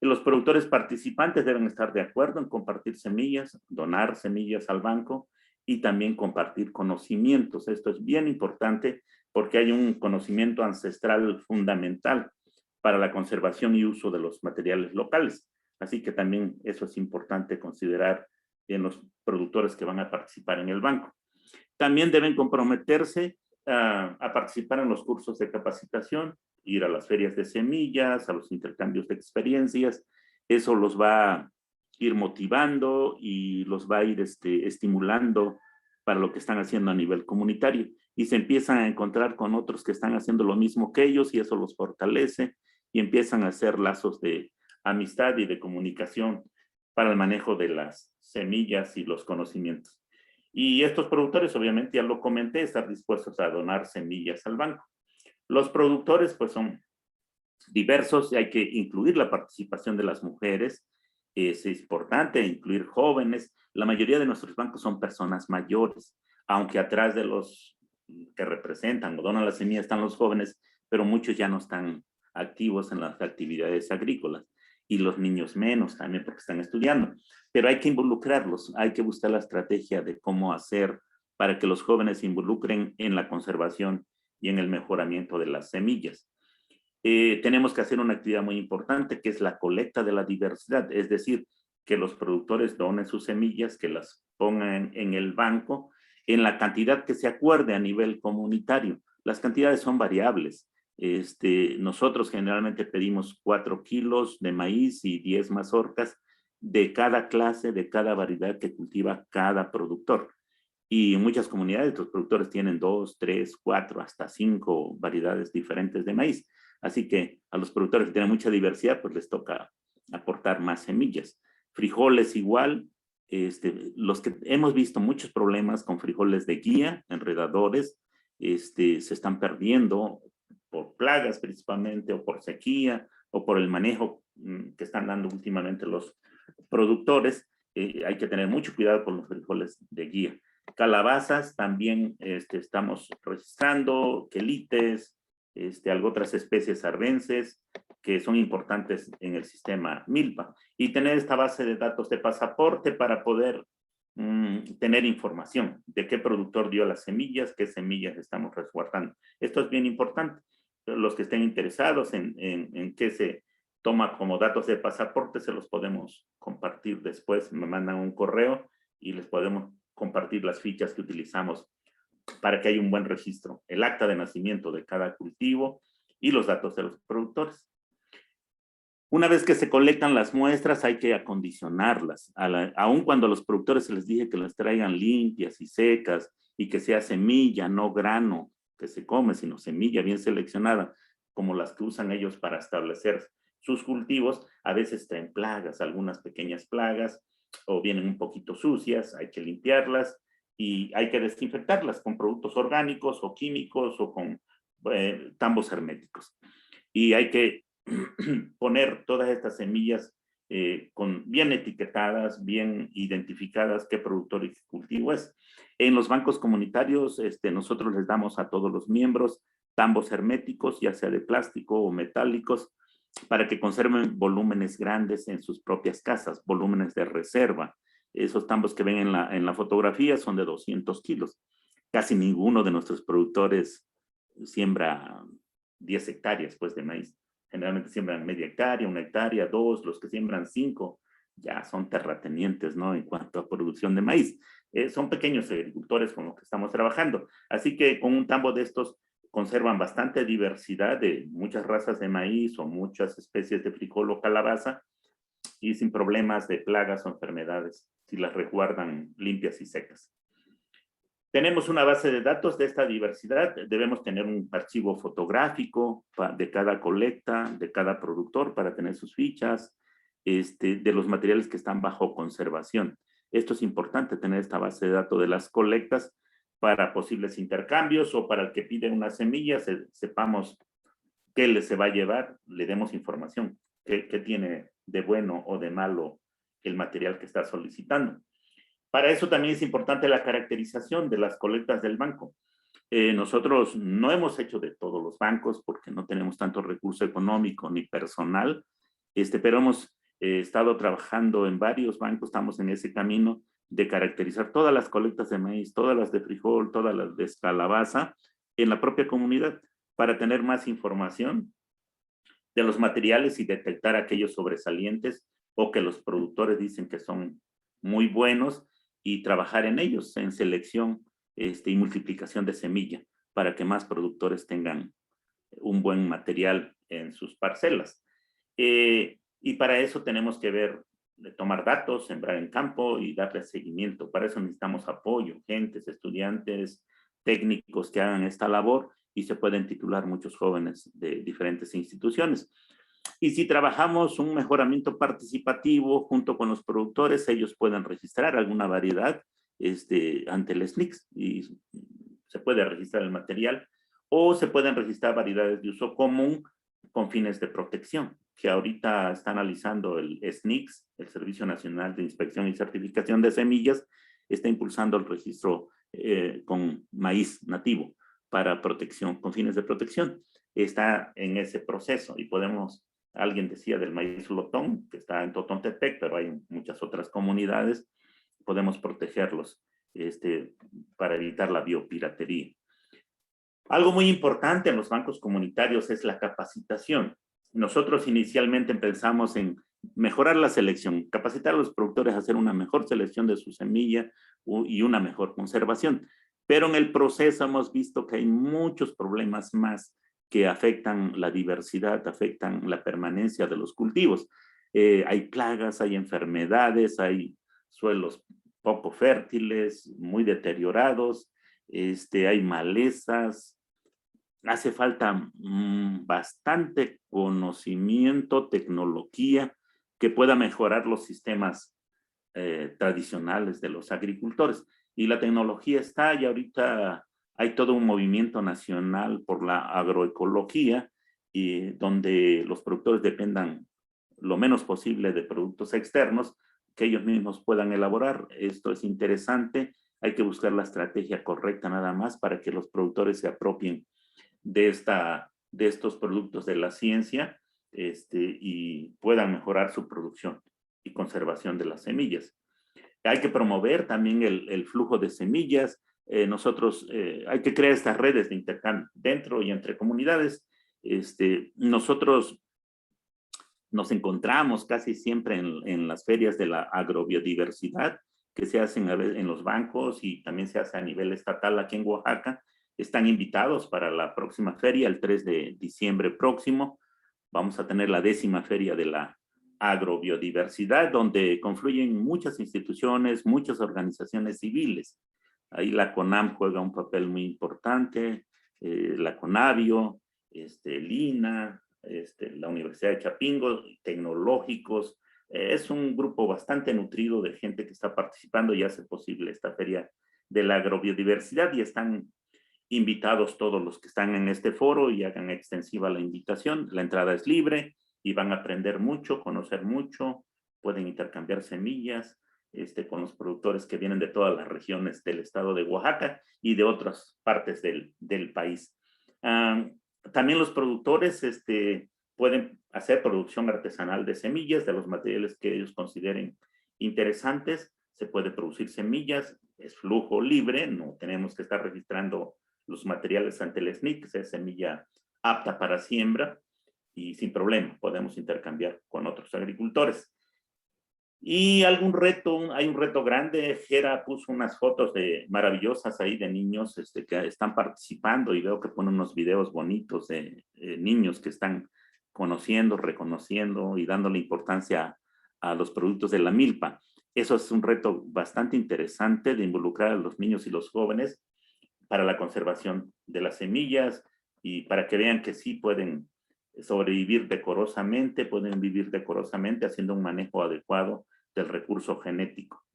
Los productores participantes deben estar de acuerdo en compartir semillas, donar semillas al banco y también compartir conocimientos. Esto es bien importante porque hay un conocimiento ancestral fundamental para la conservación y uso de los materiales locales. Así que también eso es importante considerar en los productores que van a participar en el banco. También deben comprometerse a participar en los cursos de capacitación, ir a las ferias de semillas, a los intercambios de experiencias. Eso los va a ir motivando y los va a ir estimulando para lo que están haciendo a nivel comunitario. Y se empiezan a encontrar con otros que están haciendo lo mismo que ellos y eso los fortalece y empiezan a hacer lazos de amistad y de comunicación para el manejo de las semillas y los conocimientos. Y estos productores, obviamente, ya lo comenté, están dispuestos a donar semillas al banco. Los productores, pues, son diversos y hay que incluir la participación de las mujeres. Es importante incluir jóvenes. La mayoría de nuestros bancos son personas mayores, aunque atrás de los que representan o donan las semillas están los jóvenes, pero muchos ya no están activos en las actividades agrícolas. Y los niños menos también porque están estudiando. Pero hay que involucrarlos, hay que buscar la estrategia de cómo hacer para que los jóvenes se involucren en la conservación y en el mejoramiento de las semillas. Tenemos que hacer una actividad muy importante que es la colecta de la diversidad, es decir, que los productores donen sus semillas, que las pongan en el banco en la cantidad que se acuerde a nivel comunitario. Las cantidades son variables. Nosotros generalmente pedimos 4 kilos de maíz y 10 mazorcas de cada clase, de cada variedad que cultiva cada productor. Y en muchas comunidades los productores tienen 2, 3, 4, hasta 5 variedades diferentes de maíz. Así que a los productores que tienen mucha diversidad, pues les toca aportar más semillas. Frijoles igual. Los que hemos visto muchos problemas con frijoles de guía, enredadores, se están perdiendo por plagas principalmente, o por sequía, o por el manejo que están dando últimamente los productores. Hay que tener mucho cuidado con los frijoles de guía. Calabazas también estamos registrando, quelites, algo otras especies arbences que son importantes en el sistema MILPA. Y tener esta base de datos de pasaporte para poder tener información de qué productor dio las semillas, qué semillas estamos resguardando. Esto es bien importante. Los que estén interesados en qué se toma como datos de pasaporte, se los podemos compartir después. Me mandan un correo y les podemos compartir las fichas que utilizamos para que haya un buen registro, el acta de nacimiento de cada cultivo y los datos de los productores. Una vez que se colectan las muestras, hay que acondicionarlas. Aun cuando a los productores se les dije que las traigan limpias y secas y que sea semilla, no grano que se come, sino semilla bien seleccionada, como las que usan ellos para establecer sus cultivos, a veces traen plagas, algunas pequeñas plagas, o vienen un poquito sucias, hay que limpiarlas y hay que desinfectarlas con productos orgánicos o químicos o con tambos herméticos. Y hay que poner todas estas semillas bien etiquetadas, bien identificadas qué productor y qué cultivo es. En los bancos comunitarios, nosotros les damos a todos los miembros tambos herméticos, ya sea de plástico o metálicos, para que conserven volúmenes grandes en sus propias casas, volúmenes de reserva. Esos tambos que ven en la fotografía son de 200 kilos. Casi ninguno de nuestros productores siembra 10 hectáreas pues, de maíz. Generalmente siembran media hectárea, 1 hectárea, 2, los que siembran 5 ya son terratenientes, ¿no? En cuanto a producción de maíz. Son pequeños agricultores con los que estamos trabajando. Así que con un tambo de estos conservan bastante diversidad de muchas razas de maíz o muchas especies de frijol o calabaza y sin problemas de plagas o enfermedades, si las resguardan limpias y secas. Tenemos una base de datos de esta diversidad. Debemos tener un archivo fotográfico de cada colecta, de cada productor para tener sus fichas, de los materiales que están bajo conservación. Esto es importante, tener esta base de datos de las colectas para posibles intercambios o para el que pide una semilla, sepamos qué se va a llevar, le demos información, qué tiene de bueno o de malo el material que está solicitando. Para eso también es importante la caracterización de las colectas del banco. Nosotros no hemos hecho de todos los bancos porque no tenemos tanto recurso económico ni personal, pero hemos estado trabajando en varios bancos, estamos en ese camino de caracterizar todas las colectas de maíz, todas las de frijol, todas las de calabaza en la propia comunidad para tener más información de los materiales y detectar aquellos sobresalientes o que los productores dicen que son muy buenos y trabajar en ellos, en selección y multiplicación de semilla para que más productores tengan un buen material en sus parcelas. Y para eso tenemos que tomar datos, sembrar en campo y darle seguimiento. Para eso necesitamos apoyo, gentes, estudiantes, técnicos que hagan esta labor y se pueden titular muchos jóvenes de diferentes instituciones. Y si trabajamos un mejoramiento participativo junto con los productores, ellos pueden registrar alguna variedad ante el SNICS y se puede registrar el material o se pueden registrar variedades de uso común con fines de protección, que ahorita está analizando el SNICS, el Servicio Nacional de Inspección y Certificación de Semillas, está impulsando el registro con maíz nativo para protección, con fines de protección. Está en ese proceso y alguien decía del maíz lotón, que está en Totontepec, pero hay muchas otras comunidades, podemos protegerlos para evitar la biopiratería. Algo muy importante en los bancos comunitarios es la capacitación. Nosotros inicialmente pensamos en mejorar la selección, capacitar a los productores a hacer una mejor selección de su semilla y una mejor conservación. Pero en el proceso hemos visto que hay muchos problemas más que afectan la diversidad, afectan la permanencia de los cultivos. Hay plagas, hay enfermedades, hay suelos poco fértiles, muy deteriorados, hay malezas. Hace falta bastante conocimiento, tecnología que pueda mejorar los sistemas tradicionales de los agricultores. Y la tecnología está, y ahorita hay todo un movimiento nacional por la agroecología, y donde los productores dependan lo menos posible de productos externos que ellos mismos puedan elaborar. Esto es interesante, hay que buscar la estrategia correcta nada más para que los productores se apropien de estos productos de la ciencia y puedan mejorar su producción y conservación de las semillas. Hay que promover también el flujo de semillas. Hay que crear estas redes de intercambio dentro y entre comunidades. Nosotros nos encontramos casi siempre en las ferias de la agrobiodiversidad que se hacen en los bancos y también se hace a nivel estatal aquí en Oaxaca. Están invitados para la próxima feria, el 3 de diciembre próximo, vamos a tener la 10ª Feria de la Agrobiodiversidad, donde confluyen muchas instituciones, muchas organizaciones civiles. Ahí la CONAM juega un papel muy importante, la CONABIO, el INA, la Universidad de Chapingo, tecnológicos. Es un grupo bastante nutrido de gente que está participando y hace posible esta Feria de la Agrobiodiversidad, y están invitados todos los que están en este foro y hagan extensiva la invitación. La entrada es libre y van a aprender mucho, conocer mucho, pueden intercambiar semillas con los productores que vienen de todas las regiones del estado de Oaxaca y de otras partes del país. También los productores pueden hacer producción artesanal de semillas, de los materiales que ellos consideren interesantes. Se puede producir semillas, es flujo libre, no tenemos que estar registrando los materiales ante el SNIC, es semilla apta para siembra y sin problema podemos intercambiar con otros agricultores. Y hay un reto grande. Gera puso unas fotos maravillosas ahí de niños que están participando, y veo que pone unos videos bonitos de niños que están conociendo, reconociendo y dándole importancia a los productos de la milpa. Eso es un reto bastante interesante de involucrar a los niños y los jóvenes para la conservación de las semillas y para que vean que sí pueden sobrevivir decorosamente, pueden vivir decorosamente haciendo un manejo adecuado del recurso genético.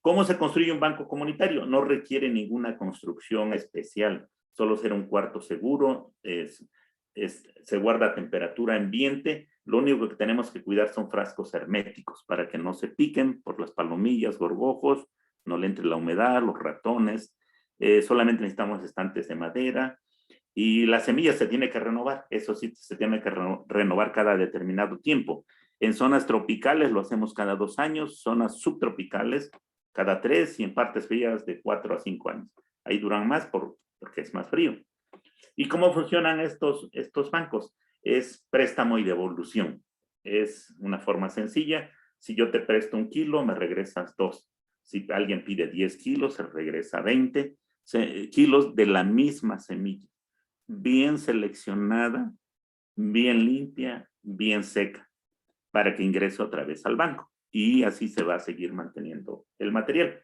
¿Cómo se construye un banco comunitario? No requiere ninguna construcción especial, solo ser un cuarto seguro, se guarda a temperatura ambiente. Lo único que tenemos que cuidar son frascos herméticos para que no se piquen por las palomillas, gorgojos, no le entre la humedad, los ratones. Solamente necesitamos estantes de madera y las semillas se tiene que renovar. Eso sí, se tiene que renovar cada determinado tiempo. En zonas tropicales lo hacemos cada 2 años, zonas subtropicales cada 3 y en partes frías de 4 a 5 años. Ahí duran más porque es más frío. ¿Y cómo funcionan estos bancos? Es préstamo y devolución. Es una forma sencilla. Si yo te presto 1 kilo, me regresas 2. Si alguien pide 10 kilos, se regresa 20 kilos de la misma semilla. Bien seleccionada, bien limpia, bien seca, para que ingrese otra vez al banco. Y así se va a seguir manteniendo el material.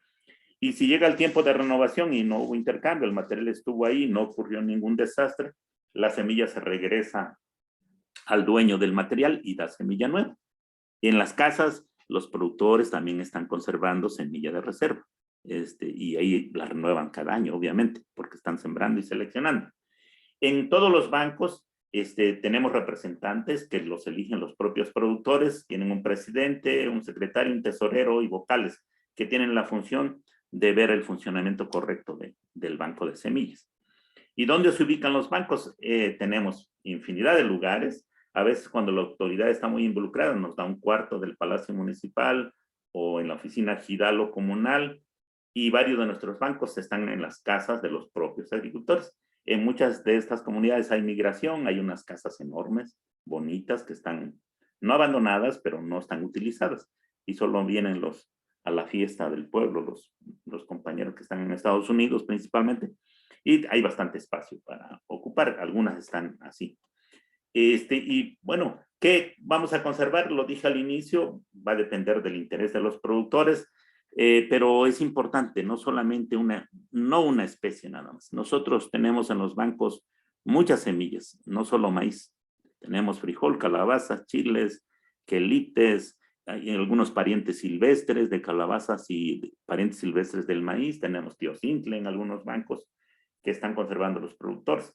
Y si llega el tiempo de renovación y no hubo intercambio, el material estuvo ahí, no ocurrió ningún desastre, la semilla se regresa al dueño del material y da semilla nueva. Y en las casas, los productores también están conservando semilla de reserva. Y ahí la renuevan cada año, obviamente, porque están sembrando y seleccionando. En todos los bancos tenemos representantes que los eligen los propios productores, tienen un presidente, un secretario, un tesorero y vocales que tienen la función de ver el funcionamiento correcto del banco de semillas. ¿Y dónde se ubican los bancos? Tenemos infinidad de lugares. A veces cuando la autoridad está muy involucrada nos da un cuarto del Palacio Municipal o en la oficina Gidalo Comunal, y varios de nuestros bancos están en las casas de los propios agricultores. En muchas de estas comunidades hay migración, hay unas casas enormes, bonitas, que están no abandonadas, pero no están utilizadas. Y solo vienen a la fiesta del pueblo, los compañeros que están en Estados Unidos principalmente. Y hay bastante espacio para ocupar, algunas están así. Y bueno, ¿qué vamos a conservar? Lo dije al inicio, va a depender del interés de los productores. Pero es importante, no solamente no una especie nada más. Nosotros tenemos en los bancos muchas semillas, no solo maíz. Tenemos frijol, calabazas, chiles, quelites, hay algunos parientes silvestres de calabazas y parientes silvestres del maíz. Tenemos tiocintle en algunos bancos que están conservando los productores.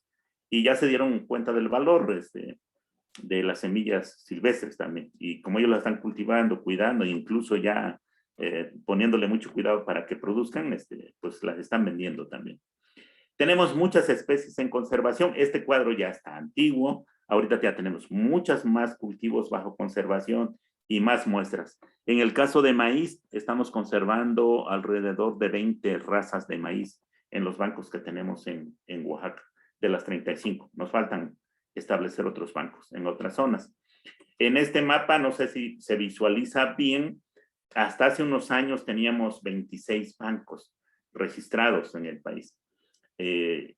Y ya se dieron cuenta del valor de las semillas silvestres también. Y como ellos las están cultivando, cuidando, e incluso ya poniéndole mucho cuidado para que produzcan, pues las están vendiendo también. Tenemos muchas especies en conservación. Este cuadro ya está antiguo. Ahorita ya tenemos muchas más cultivos bajo conservación y más muestras. En el caso de maíz, estamos conservando alrededor de 20 razas de maíz en los bancos que tenemos en Oaxaca, de las 35. Nos faltan establecer otros bancos en otras zonas. En este mapa, no sé si se visualiza bien, hasta hace unos años teníamos 26 bancos registrados en el país.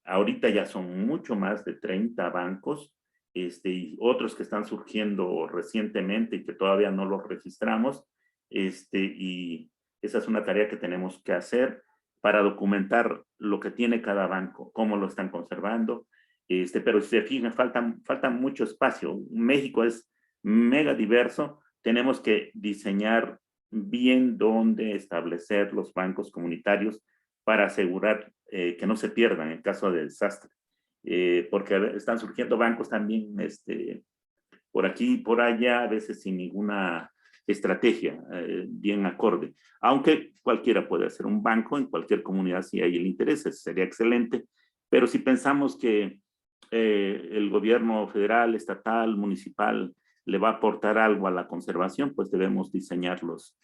Ahorita ya son mucho más de 30 bancos y otros que están surgiendo recientemente y que todavía no los registramos, y esa es una tarea que tenemos que hacer para documentar lo que tiene cada banco, cómo lo están conservando, pero si se fijan, falta mucho espacio. México es mega diverso, tenemos que diseñar bien dónde establecer los bancos comunitarios para asegurar que no se pierdan en caso de desastre. Porque están surgiendo bancos también por aquí y por allá, a veces sin ninguna estrategia bien acorde. Aunque cualquiera puede hacer un banco en cualquier comunidad si hay el interés, eso sería excelente. Pero si pensamos que el gobierno federal, estatal, municipal le va a aportar algo a la conservación, pues debemos diseñarlos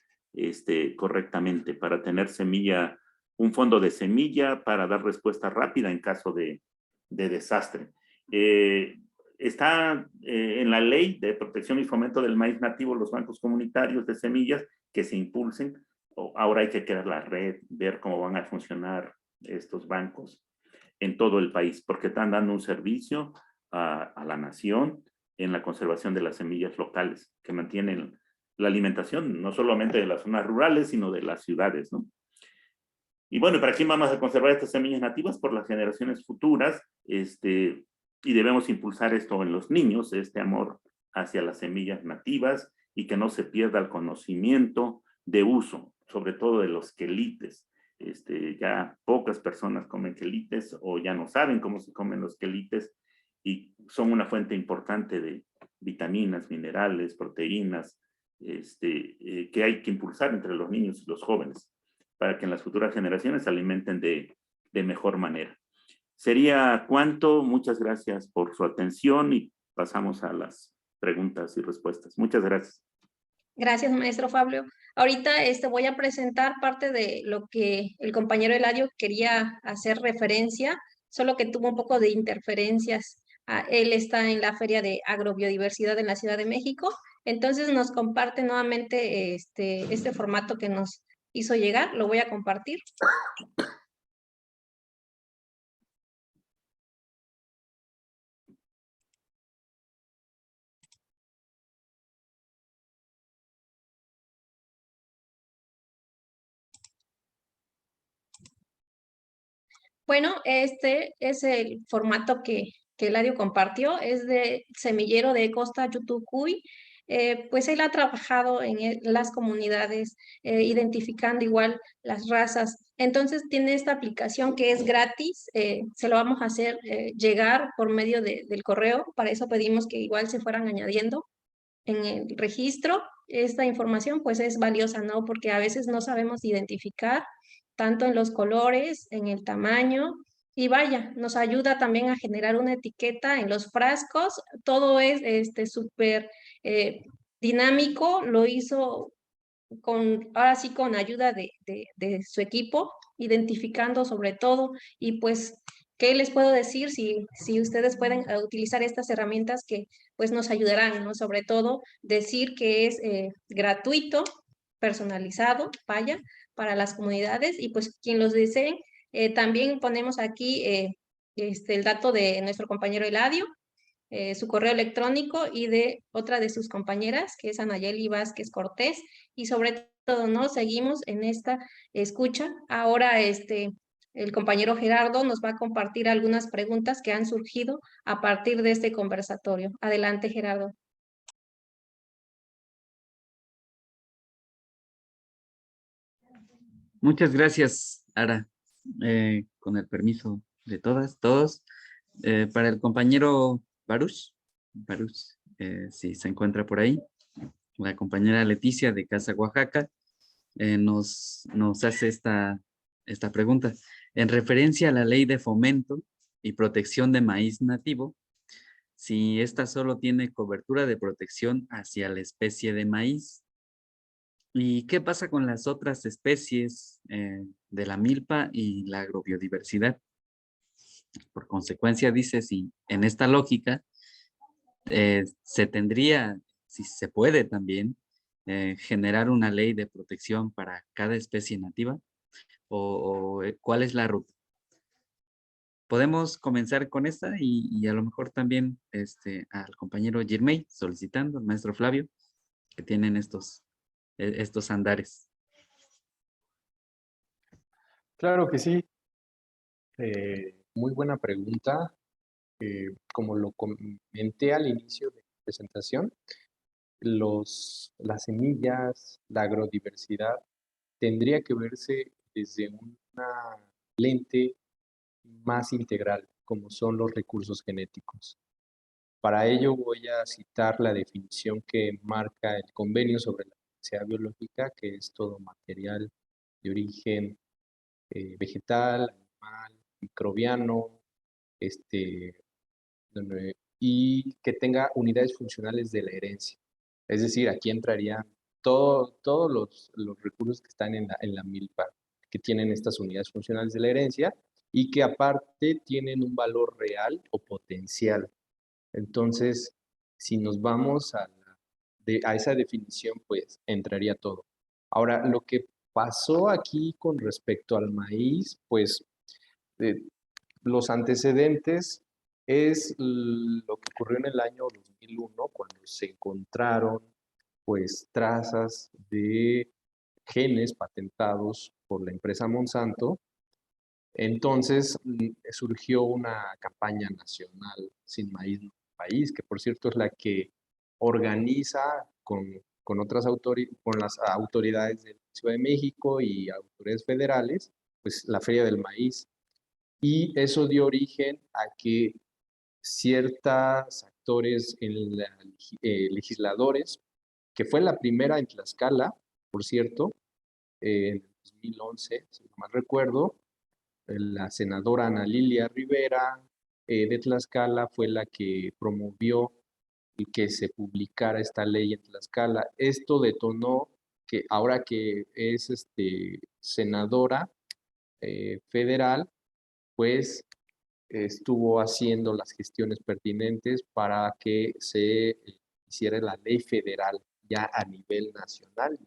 correctamente para tener semilla, un fondo de semilla para dar respuesta rápida en caso de desastre. Está en la ley de protección y fomento del maíz nativo los bancos comunitarios de semillas que se impulsen. Ahora hay que crear la red, ver cómo van a funcionar estos bancos en todo el país, porque están dando un servicio a la nación en la conservación de las semillas locales, que mantienen la alimentación no solamente de las zonas rurales, sino de las ciudades, ¿no? Y bueno, ¿para quién vamos a conservar estas semillas nativas? Por las generaciones futuras, y debemos impulsar esto en los niños, este amor hacia las semillas nativas y que no se pierda el conocimiento de uso, sobre todo de los quelites. Ya pocas personas comen quelites o ya no saben cómo se comen los quelites y son una fuente importante de vitaminas, minerales, proteínas, que hay que impulsar entre los niños y los jóvenes para que en las futuras generaciones se alimenten de mejor manera. Sería cuanto. Muchas gracias por su atención y pasamos a las preguntas y respuestas. Muchas gracias. Gracias, maestro Fabio. Ahorita voy a presentar parte de lo que el compañero Eladio quería hacer referencia, solo que tuvo un poco de interferencias. Él está en la Feria de Agrobiodiversidad en la Ciudad de México, entonces nos comparte nuevamente este formato que nos hizo llegar. Lo voy a compartir. Bueno, este es el formato que Eladio compartió, es de semillero de Costa Yutucuy. Pues él ha trabajado en las comunidades, identificando igual las razas. Entonces tiene esta aplicación que es gratis, se lo vamos a hacer llegar por medio del correo, para eso pedimos que igual se fueran añadiendo en el registro. Esta información pues es valiosa, ¿no? Porque a veces no sabemos identificar tanto en los colores, en el tamaño, y vaya, nos ayuda también a generar una etiqueta en los frascos. Todo es súper dinámico, lo hizo ahora sí con ayuda de su equipo, identificando sobre todo, y pues, ¿qué les puedo decir? Si ustedes pueden utilizar estas herramientas que pues nos ayudarán, ¿no? Sobre todo decir que es gratuito, personalizado, vaya, para las comunidades, y pues quien los desee, también ponemos aquí el dato de nuestro compañero Eladio, su correo electrónico, y de otra de sus compañeras, que es Anayeli Vázquez Cortés, y sobre todo, ¿no? Seguimos en esta escucha. Ahora el compañero Gerardo nos va a compartir algunas preguntas que han surgido a partir de este conversatorio. Adelante, Gerardo. Muchas gracias, Ara. Con el permiso de todas, todos. Para el compañero Baruch, si se encuentra por ahí, la compañera Leticia de Casa Oaxaca nos hace esta pregunta. En referencia a la ley de fomento y protección de maíz nativo, si esta solo tiene cobertura de protección hacia la especie de maíz, ¿y qué pasa con las otras especies de la milpa y la agrobiodiversidad? Por consecuencia, dice, si en esta lógica se tendría, si se puede también, generar una ley de protección para cada especie nativa, o ¿cuál es la ruta? podemos comenzar con esta y a lo mejor también al compañero Girmay solicitando, al maestro Flavio, que tienen estos andares. Claro que sí. Muy buena pregunta. Como lo comenté al inicio de la presentación, las semillas, la agrodiversidad, tendría que verse desde una lente más integral, como son los recursos genéticos. Para ello voy a citar la definición que marca el Convenio sobre la Diversidad Biológica, que es todo material de origen vegetal, animal, microbiano, y que tenga unidades funcionales de la herencia. Es decir, aquí entrarían todos los recursos que están en la milpa, que tienen estas unidades funcionales de la herencia y que aparte tienen un valor real o potencial. Entonces, si nos vamos a esa definición, pues entraría todo. Ahora, lo que pasó aquí con respecto al maíz, pues eh, los antecedentes es lo que ocurrió en el año 2001, cuando se encontraron pues trazas de genes patentados por la empresa Monsanto. Entonces surgió una campaña nacional Sin Maíz No Hay País, que por cierto es la que organiza con con las autoridades de la Ciudad de México y autoridades federales, pues la Feria del Maíz. Y eso dio origen a que ciertos actores legisladores, que fue la primera en Tlaxcala, por cierto, en 2011, si no mal recuerdo, la senadora Ana Lilia Rivera de Tlaxcala fue la que promovió que se publicara esta ley en Tlaxcala. Esto detonó que ahora que es senadora federal, pues estuvo haciendo las gestiones pertinentes para que se hiciera la ley federal ya a nivel nacional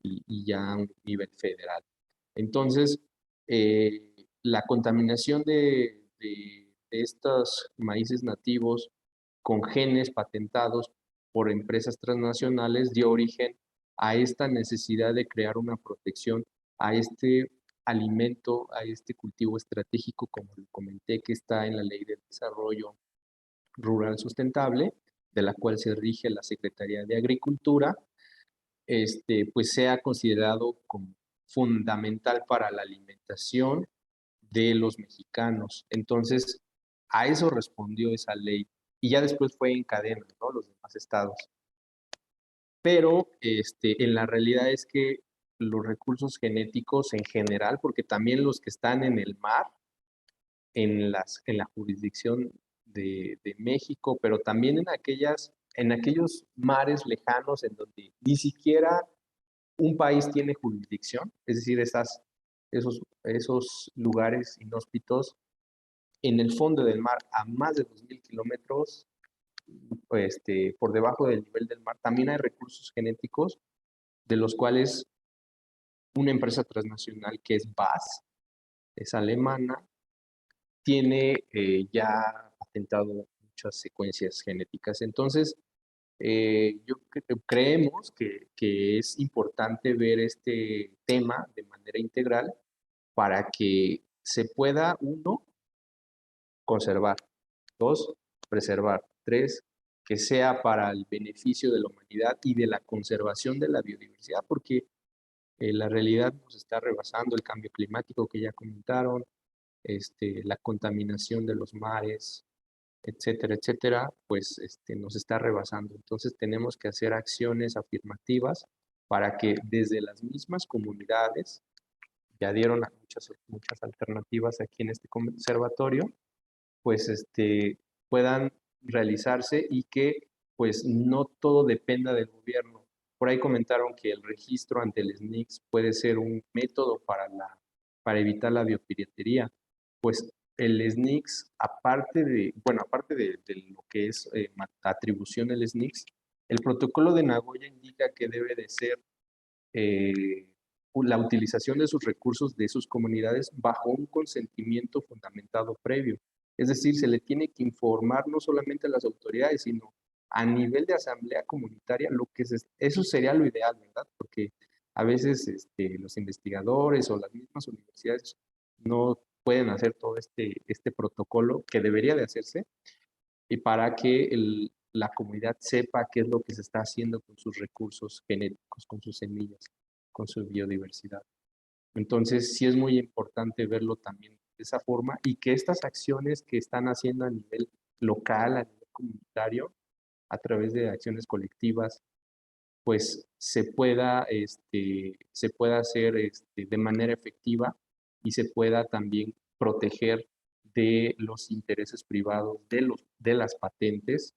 y ya a un nivel federal. Entonces, la contaminación de estos maíces nativos con genes patentados por empresas transnacionales dio origen a esta necesidad de crear una protección a este alimento, a este cultivo estratégico, como lo comenté, que está en la Ley de Desarrollo Rural Sustentable, de la cual se rige la Secretaría de Agricultura, pues sea considerado como fundamental para la alimentación de los mexicanos. Entonces, a eso respondió esa ley. Y ya después fue en cadena, ¿no? Los demás estados. Pero en la realidad es que los recursos genéticos en general, porque también los que están en el mar, en la jurisdicción de México, pero también en aquellos mares lejanos en donde ni siquiera un país tiene jurisdicción, es decir, esos lugares inhóspitos en el fondo del mar a más de 2.000 kilómetros por debajo del nivel del mar, también hay recursos genéticos de los cuales una empresa transnacional que es BASF, es alemana, tiene ya patentado muchas secuencias genéticas. Entonces, creemos que es importante ver este tema de manera integral para que se pueda, uno, conservar, dos, preservar, tres, que sea para el beneficio de la humanidad y de la conservación de la biodiversidad, porque la realidad nos está rebasando, el cambio climático que ya comentaron, la contaminación de los mares, etcétera, etcétera, pues nos está rebasando. Entonces tenemos que hacer acciones afirmativas para que desde las mismas comunidades, ya dieron muchas alternativas aquí en este conservatorio, pues puedan realizarse y que pues no todo dependa del gobierno. Por ahí comentaron que el registro ante el SNICS puede ser un método para evitar la biopiratería. Pues el SNICS, aparte de lo que es atribución del SNICS, el protocolo de Nagoya indica que debe de ser la utilización de sus recursos de sus comunidades bajo un consentimiento fundamentado previo. Es decir, se le tiene que informar no solamente a las autoridades, sino a nivel de asamblea comunitaria, eso sería lo ideal, ¿verdad? Porque a veces los investigadores o las mismas universidades no pueden hacer todo este protocolo que debería de hacerse, y para que la comunidad sepa qué es lo que se está haciendo con sus recursos genéticos, con sus semillas, con su biodiversidad. Entonces, sí es muy importante verlo también de esa forma y que estas acciones que están haciendo a nivel local, a nivel comunitario, a través de acciones colectivas, pues se pueda hacer de manera efectiva y se pueda también proteger de los intereses privados, de las patentes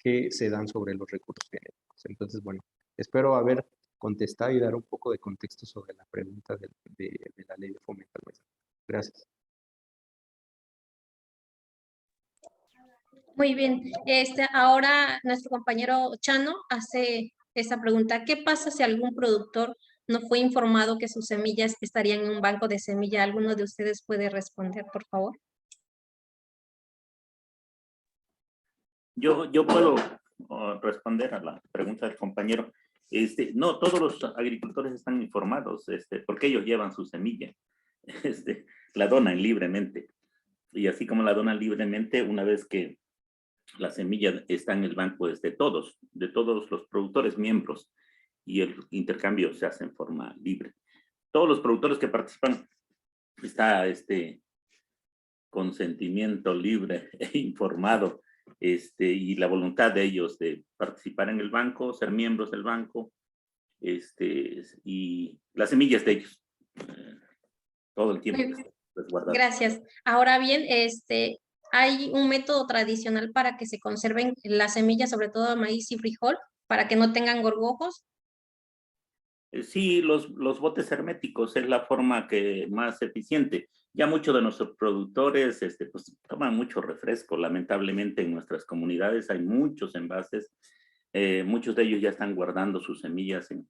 que se dan sobre los recursos genéticos. Entonces, bueno, espero haber contestado y dar un poco de contexto sobre la pregunta de la ley de fomento al maíz. Gracias. Muy bien. Ahora nuestro compañero Chano hace esta pregunta. ¿Qué pasa si algún productor no fue informado que sus semillas estarían en un banco de semilla? ¿Alguno de ustedes puede responder, por favor? Yo puedo responder a la pregunta del compañero. No, todos los agricultores están informados, porque ellos llevan su semilla, la donan libremente. Y así como la donan libremente, una vez que la semilla está en el banco de todos los productores miembros, y el intercambio se hace en forma libre. Todos los productores que participan, está consentimiento libre e informado, y la voluntad de ellos de participar en el banco, ser miembros del banco, y las semillas de ellos, todo el tiempo resguardadas. Gracias. Ahora bien, ¿hay un método tradicional para que se conserven las semillas, sobre todo maíz y frijol, para que no tengan gorgojos? Sí, los botes herméticos es la forma más eficiente. Ya muchos de nuestros productores pues, toman mucho refresco. Lamentablemente en nuestras comunidades hay muchos envases. Muchos de ellos ya están guardando sus semillas en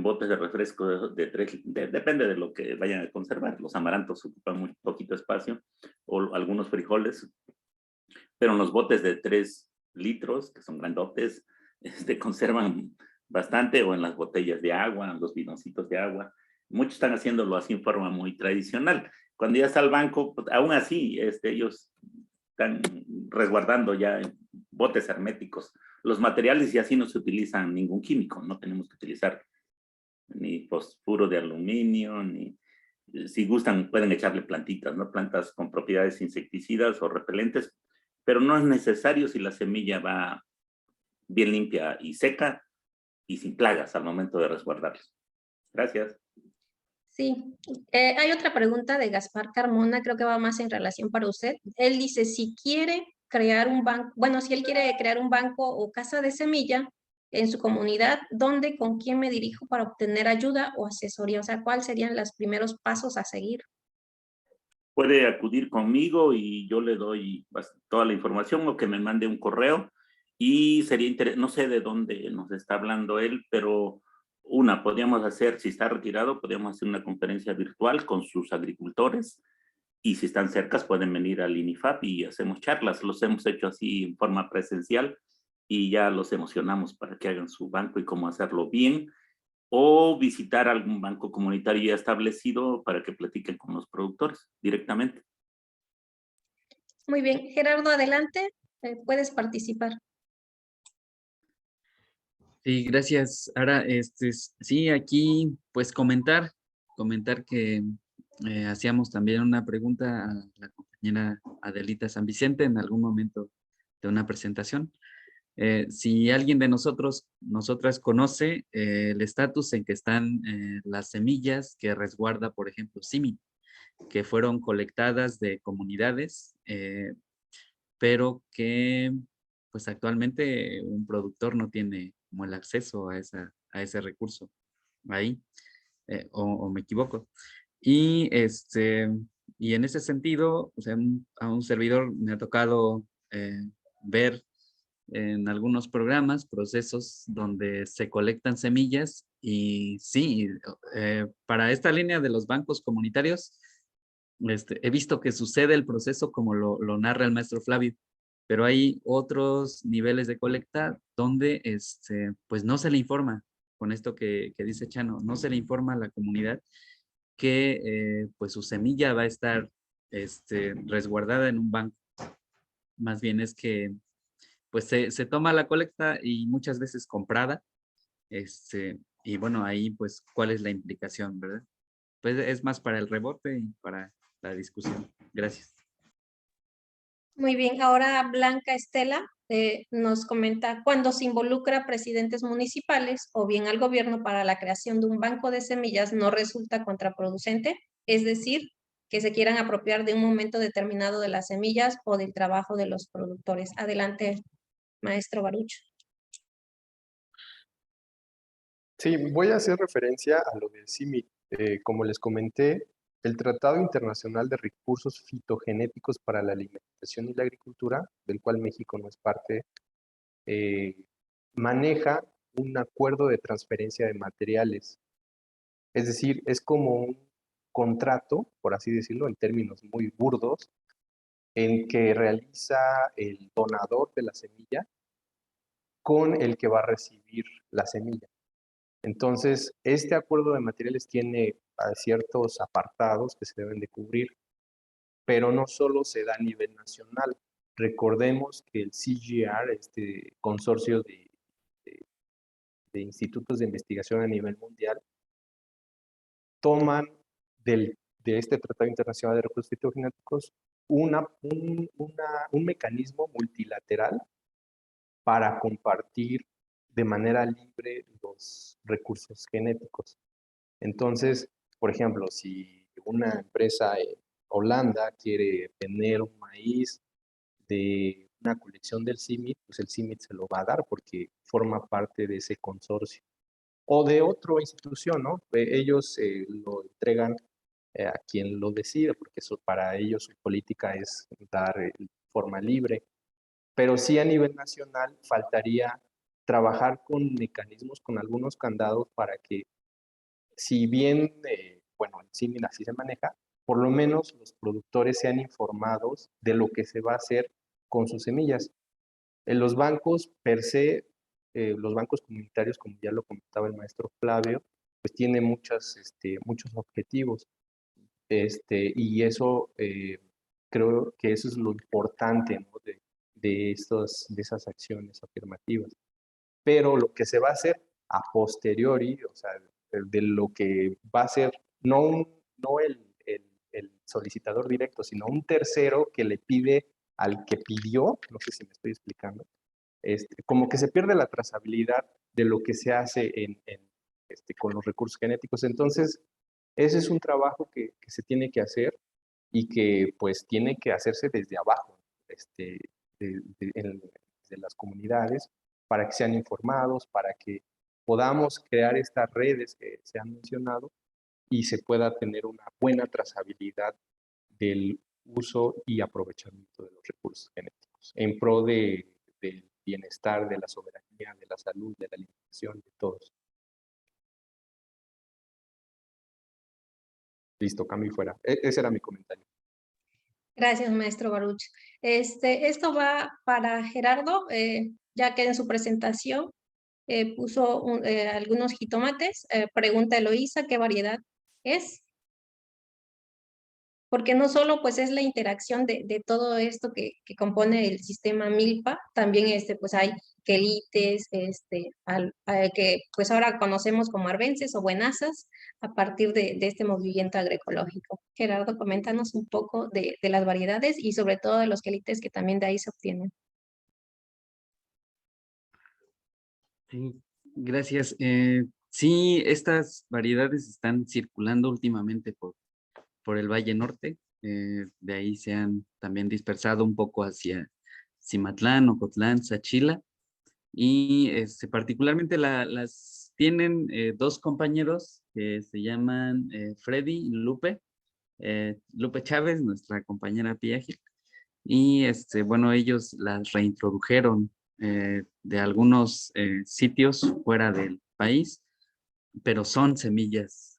botes de refresco depende de lo que vayan a conservar. Los amarantos ocupan muy poquito espacio, o algunos frijoles, pero en los botes de 3 litros, que son grandotes, conservan bastante, o en las botellas de agua, los bidocitos de agua. Muchos están haciéndolo así en forma muy tradicional. Cuando ya está al banco, pues, aún así, ellos están resguardando ya en botes herméticos los materiales, y así no se utilizan ningún químico. No tenemos que utilizar ni fosfuro de aluminio, ni, si gustan, pueden echarle plantitas, ¿no? Plantas con propiedades insecticidas o repelentes, pero no es necesario si la semilla va bien limpia y seca y sin plagas al momento de resguardarlos. Gracias. Sí. Hay otra pregunta de Gaspar Carmona, creo que va más en relación para usted. Él dice, si quiere crear un banco, bueno, si él quiere crear un banco o casa de semilla en su comunidad, ¿dónde, con quién me dirijo para obtener ayuda o asesoría? O sea, ¿cuáles serían los primeros pasos a seguir? Puede acudir conmigo y yo le doy toda la información, o que me mande un correo, y sería interesante, no sé de dónde nos está hablando él, pero podríamos hacer, si está retirado, podríamos hacer una conferencia virtual con sus agricultores, y si están cercas pueden venir al INIFAP y hacemos charlas. Los hemos hecho así en forma presencial y ya los emocionamos para que hagan su banco y cómo hacerlo bien, o visitar algún banco comunitario ya establecido para que platiquen con los productores directamente. Muy bien. Gerardo, adelante. Puedes participar. Sí, gracias. Ahora, sí, aquí, pues comentar que hacíamos también una pregunta a la compañera Adelita San Vicente en algún momento de una presentación. Si alguien de nosotras conoce el estatus en que están las semillas que resguarda, por ejemplo, CIMI, que fueron colectadas de comunidades, pero que pues actualmente un productor no tiene como el acceso a ese recurso ahí, o me equivoco. Y en ese sentido, o sea, a un servidor me ha tocado ver en algunos programas procesos donde se colectan semillas Y sí, para esta línea de los bancos comunitarios, he visto que sucede el proceso como lo narra el maestro Flavio, pero hay otros niveles de colecta donde pues no se le informa, con esto que dice Chano, no se le informa a la comunidad que pues su semilla va a estar resguardada en un banco. Más bien es que pues se toma la colecta y muchas veces comprada, y bueno, ahí pues cuál es la implicación, ¿verdad? Pues es más para el rebote y para la discusión. Gracias. Muy bien, ahora Blanca Estela nos comenta, cuando se involucra a presidentes municipales o bien al gobierno para la creación de un banco de semillas, ¿no resulta contraproducente? Es decir, que se quieran apropiar de un momento determinado de las semillas o del trabajo de los productores. Adelante, maestro Baruch. Sí, voy a hacer referencia a lo del CIMIT. Como les comenté, el Tratado Internacional de Recursos Fitogenéticos para la Alimentación y la Agricultura, del cual México no es parte, maneja un acuerdo de transferencia de materiales. Es decir, es como un contrato, por así decirlo, en términos muy burdos, en que realiza el donador de la semilla con el que va a recibir la semilla. Entonces, este acuerdo de materiales tiene ciertos apartados que se deben de cubrir, pero no solo se da a nivel nacional. Recordemos que el CGR, este consorcio de institutos de investigación a nivel mundial, toman de este Tratado Internacional de Recursos Fitogenéticos un mecanismo multilateral para compartir de manera libre los recursos genéticos. Entonces, por ejemplo, si una empresa en Holanda quiere tener un maíz de una colección del CIMIT, pues el CIMIT se lo va a dar porque forma parte de ese consorcio. O de otra institución, ¿no? Ellos lo entregan a quien lo decide, porque eso para ellos su política es dar forma libre. Pero sí a nivel nacional faltaría trabajar con mecanismos, con algunos candados para que, si bien, bueno, en sí así se maneja, por lo menos los productores sean informados de lo que se va a hacer con sus semillas. En los bancos per se, los bancos comunitarios, como ya lo comentaba el maestro Flavio, pues tiene muchos objetivos. Y eso, creo que eso es lo importante, ¿no? de esas acciones afirmativas. Pero lo que se va a hacer a posteriori, o sea, de lo que va a ser no el solicitador directo, sino un tercero que le pide al que pidió, no sé si me estoy explicando, como que se pierde la trazabilidad de lo que se hace con los recursos genéticos. Entonces, ese es un trabajo que se tiene que hacer y que pues tiene que hacerse desde abajo, de las comunidades, para que sean informados, para que podamos crear estas redes que se han mencionado y se pueda tener una buena trazabilidad del uso y aprovechamiento de los recursos genéticos en pro del bienestar, de la soberanía, de la salud, de la alimentación, de todos. Listo, cambio y fuera. Ese era mi comentario. Gracias, maestro Baruch. Esto va para Gerardo, ya que en su presentación puso algunos jitomates. Pregunta Eloísa, ¿qué variedad es? Porque no solo pues es la interacción de todo esto que compone el sistema Milpa, también pues hay quelites, que pues ahora conocemos como arbences o buenazas a partir de este movimiento agroecológico. Gerardo, coméntanos un poco de las variedades y sobre todo de los quelites que también de ahí se obtienen. Sí, gracias. Sí, estas variedades están circulando últimamente por el Valle Norte. De ahí se han también dispersado un poco hacia Cimatlán, Ocotlán, Sachila. Y particularmente las tienen dos compañeros que se llaman Freddy y Lupe. Lupe Chávez, nuestra compañera Piágil. Y bueno, ellos las reintrodujeron de algunos sitios fuera del país pero son semillas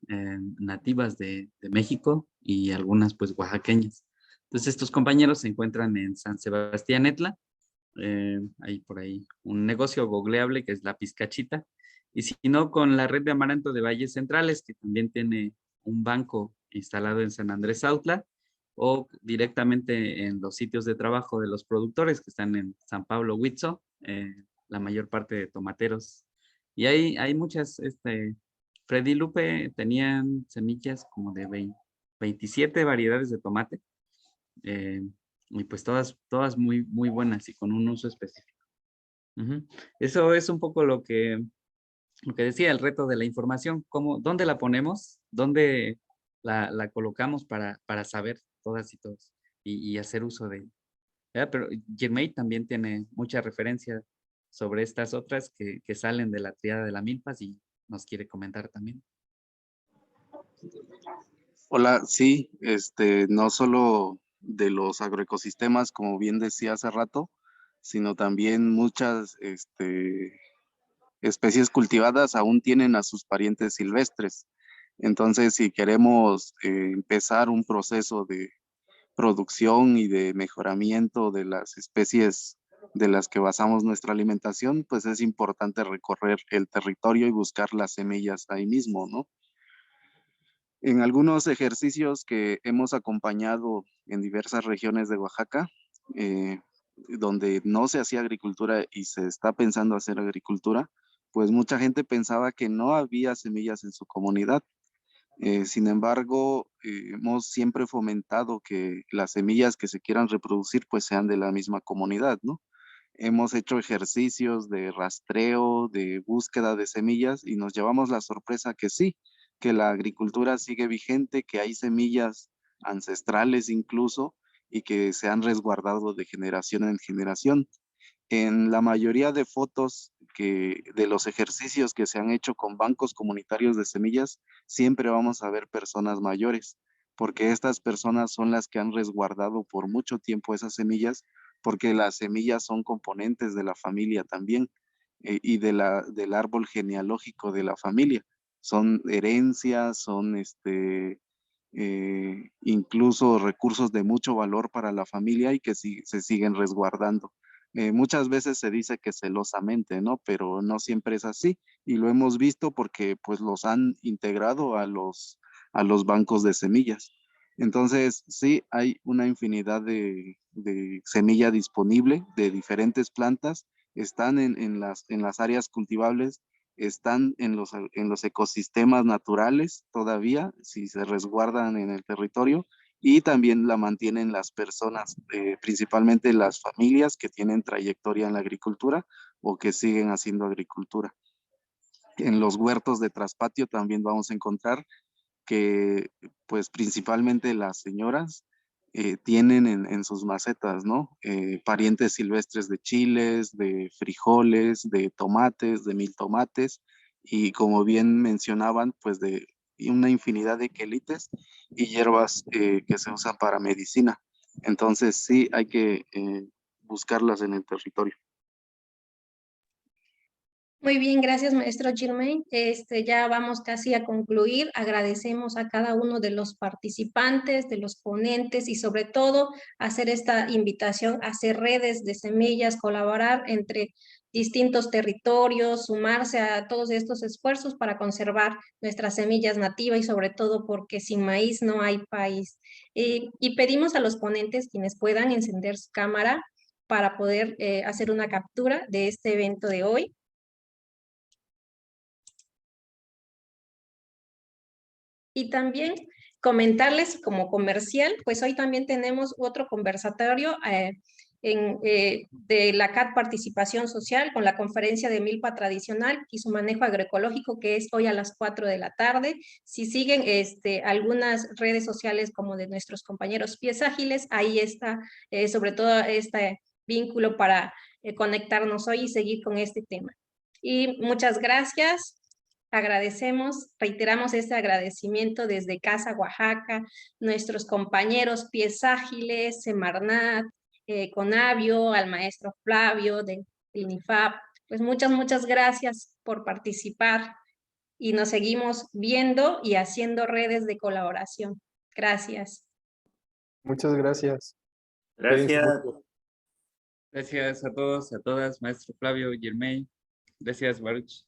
nativas de México y algunas pues oaxaqueñas. Entonces estos compañeros se encuentran en San Sebastián Etla, hay por ahí un negocio googleable que es La Pizcachita, y si no con la red de Amaranto de Valles Centrales, que también tiene un banco instalado en San Andrés Autla, o directamente en los sitios de trabajo de los productores que están en San Pablo Huitzo, la mayor parte de tomateros. Y hay muchas, Freddy y Lupe tenían semillas como de 27 variedades de tomate, y pues todas muy, muy buenas y con un uso específico. Eso es un poco lo que decía, el reto de la información, dónde la ponemos, dónde la colocamos para saber todas y todos y hacer uso de ella. Pero Jermey también tiene mucha referencia sobre estas otras que salen de la triada de la milpas y nos quiere comentar también. Hola, sí, no solo de los agroecosistemas, como bien decía hace rato, sino también muchas especies cultivadas aún tienen a sus parientes silvestres. Entonces, si queremos empezar un proceso de producción y de mejoramiento de las especies de las que basamos nuestra alimentación, pues es importante recorrer el territorio y buscar las semillas ahí mismo, ¿no? En algunos ejercicios que hemos acompañado en diversas regiones de Oaxaca, donde no se hacía agricultura y se está pensando hacer agricultura, pues mucha gente pensaba que no había semillas en su comunidad. Sin embargo, hemos siempre fomentado que las semillas que se quieran reproducir pues sean de la misma comunidad, ¿no? Hemos hecho ejercicios de rastreo, de búsqueda de semillas y nos llevamos la sorpresa que sí, que la agricultura sigue vigente, que hay semillas ancestrales incluso y que se han resguardado de generación en generación. En la mayoría de fotos de los ejercicios que se han hecho con bancos comunitarios de semillas, siempre vamos a ver personas mayores, porque estas personas son las que han resguardado por mucho tiempo esas semillas, porque las semillas son componentes de la familia también y del árbol genealógico de la familia. Son herencias, son incluso recursos de mucho valor para la familia y que se siguen resguardando. Muchas veces se dice que celosamente, ¿no? Pero no siempre es así y lo hemos visto porque pues los han integrado a los bancos de semillas. Entonces, sí, hay una infinidad de semilla disponible de diferentes plantas, están en las áreas cultivables, están en los ecosistemas naturales todavía, si se resguardan en el territorio, y también la mantienen las personas, principalmente las familias que tienen trayectoria en la agricultura o que siguen haciendo agricultura. En los huertos de traspatio también vamos a encontrar que pues principalmente las señoras tienen en sus macetas, ¿no? Parientes silvestres de chiles, de frijoles, de tomates, de mil tomates y como bien mencionaban, pues de una infinidad de quelites y hierbas que se usan para medicina. Entonces sí hay que buscarlas en el territorio. Muy bien, gracias, maestro Germain. Ya vamos casi a concluir. Agradecemos a cada uno de los participantes, de los ponentes y sobre todo hacer esta invitación a hacer redes de semillas, colaborar entre distintos territorios, sumarse a todos estos esfuerzos para conservar nuestras semillas nativas y sobre todo porque sin maíz no hay país. Y pedimos a los ponentes quienes puedan encender su cámara para poder hacer una captura de este evento de hoy. Y también comentarles como comercial, pues hoy también tenemos otro conversatorio de la CAT Participación Social con la conferencia de milpa tradicional y su manejo agroecológico, que es hoy a las 4 de la tarde. Si siguen algunas redes sociales como de nuestros compañeros Pies Ágiles, ahí está sobre todo este vínculo para conectarnos hoy y seguir con este tema. Y muchas gracias. Agradecemos, reiteramos este agradecimiento desde Casa Oaxaca, nuestros compañeros Pies Ágiles, Semarnat, Conavio, al maestro Flavio de INIFAP. Pues muchas gracias por participar. y nos seguimos viendo y haciendo redes de colaboración. Gracias. Muchas gracias. Gracias. Gracias a todos, a todas, maestro Flavio, Germain. Gracias, Baruch.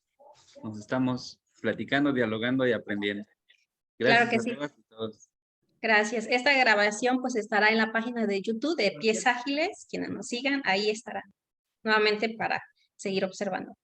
Nos estamos platicando, dialogando y aprendiendo. Gracias Claro que a sí. todas y todos. Gracias. Esta grabación pues estará en la página de YouTube de Pies Ágiles. Quienes nos sigan, ahí estará nuevamente para seguir observando.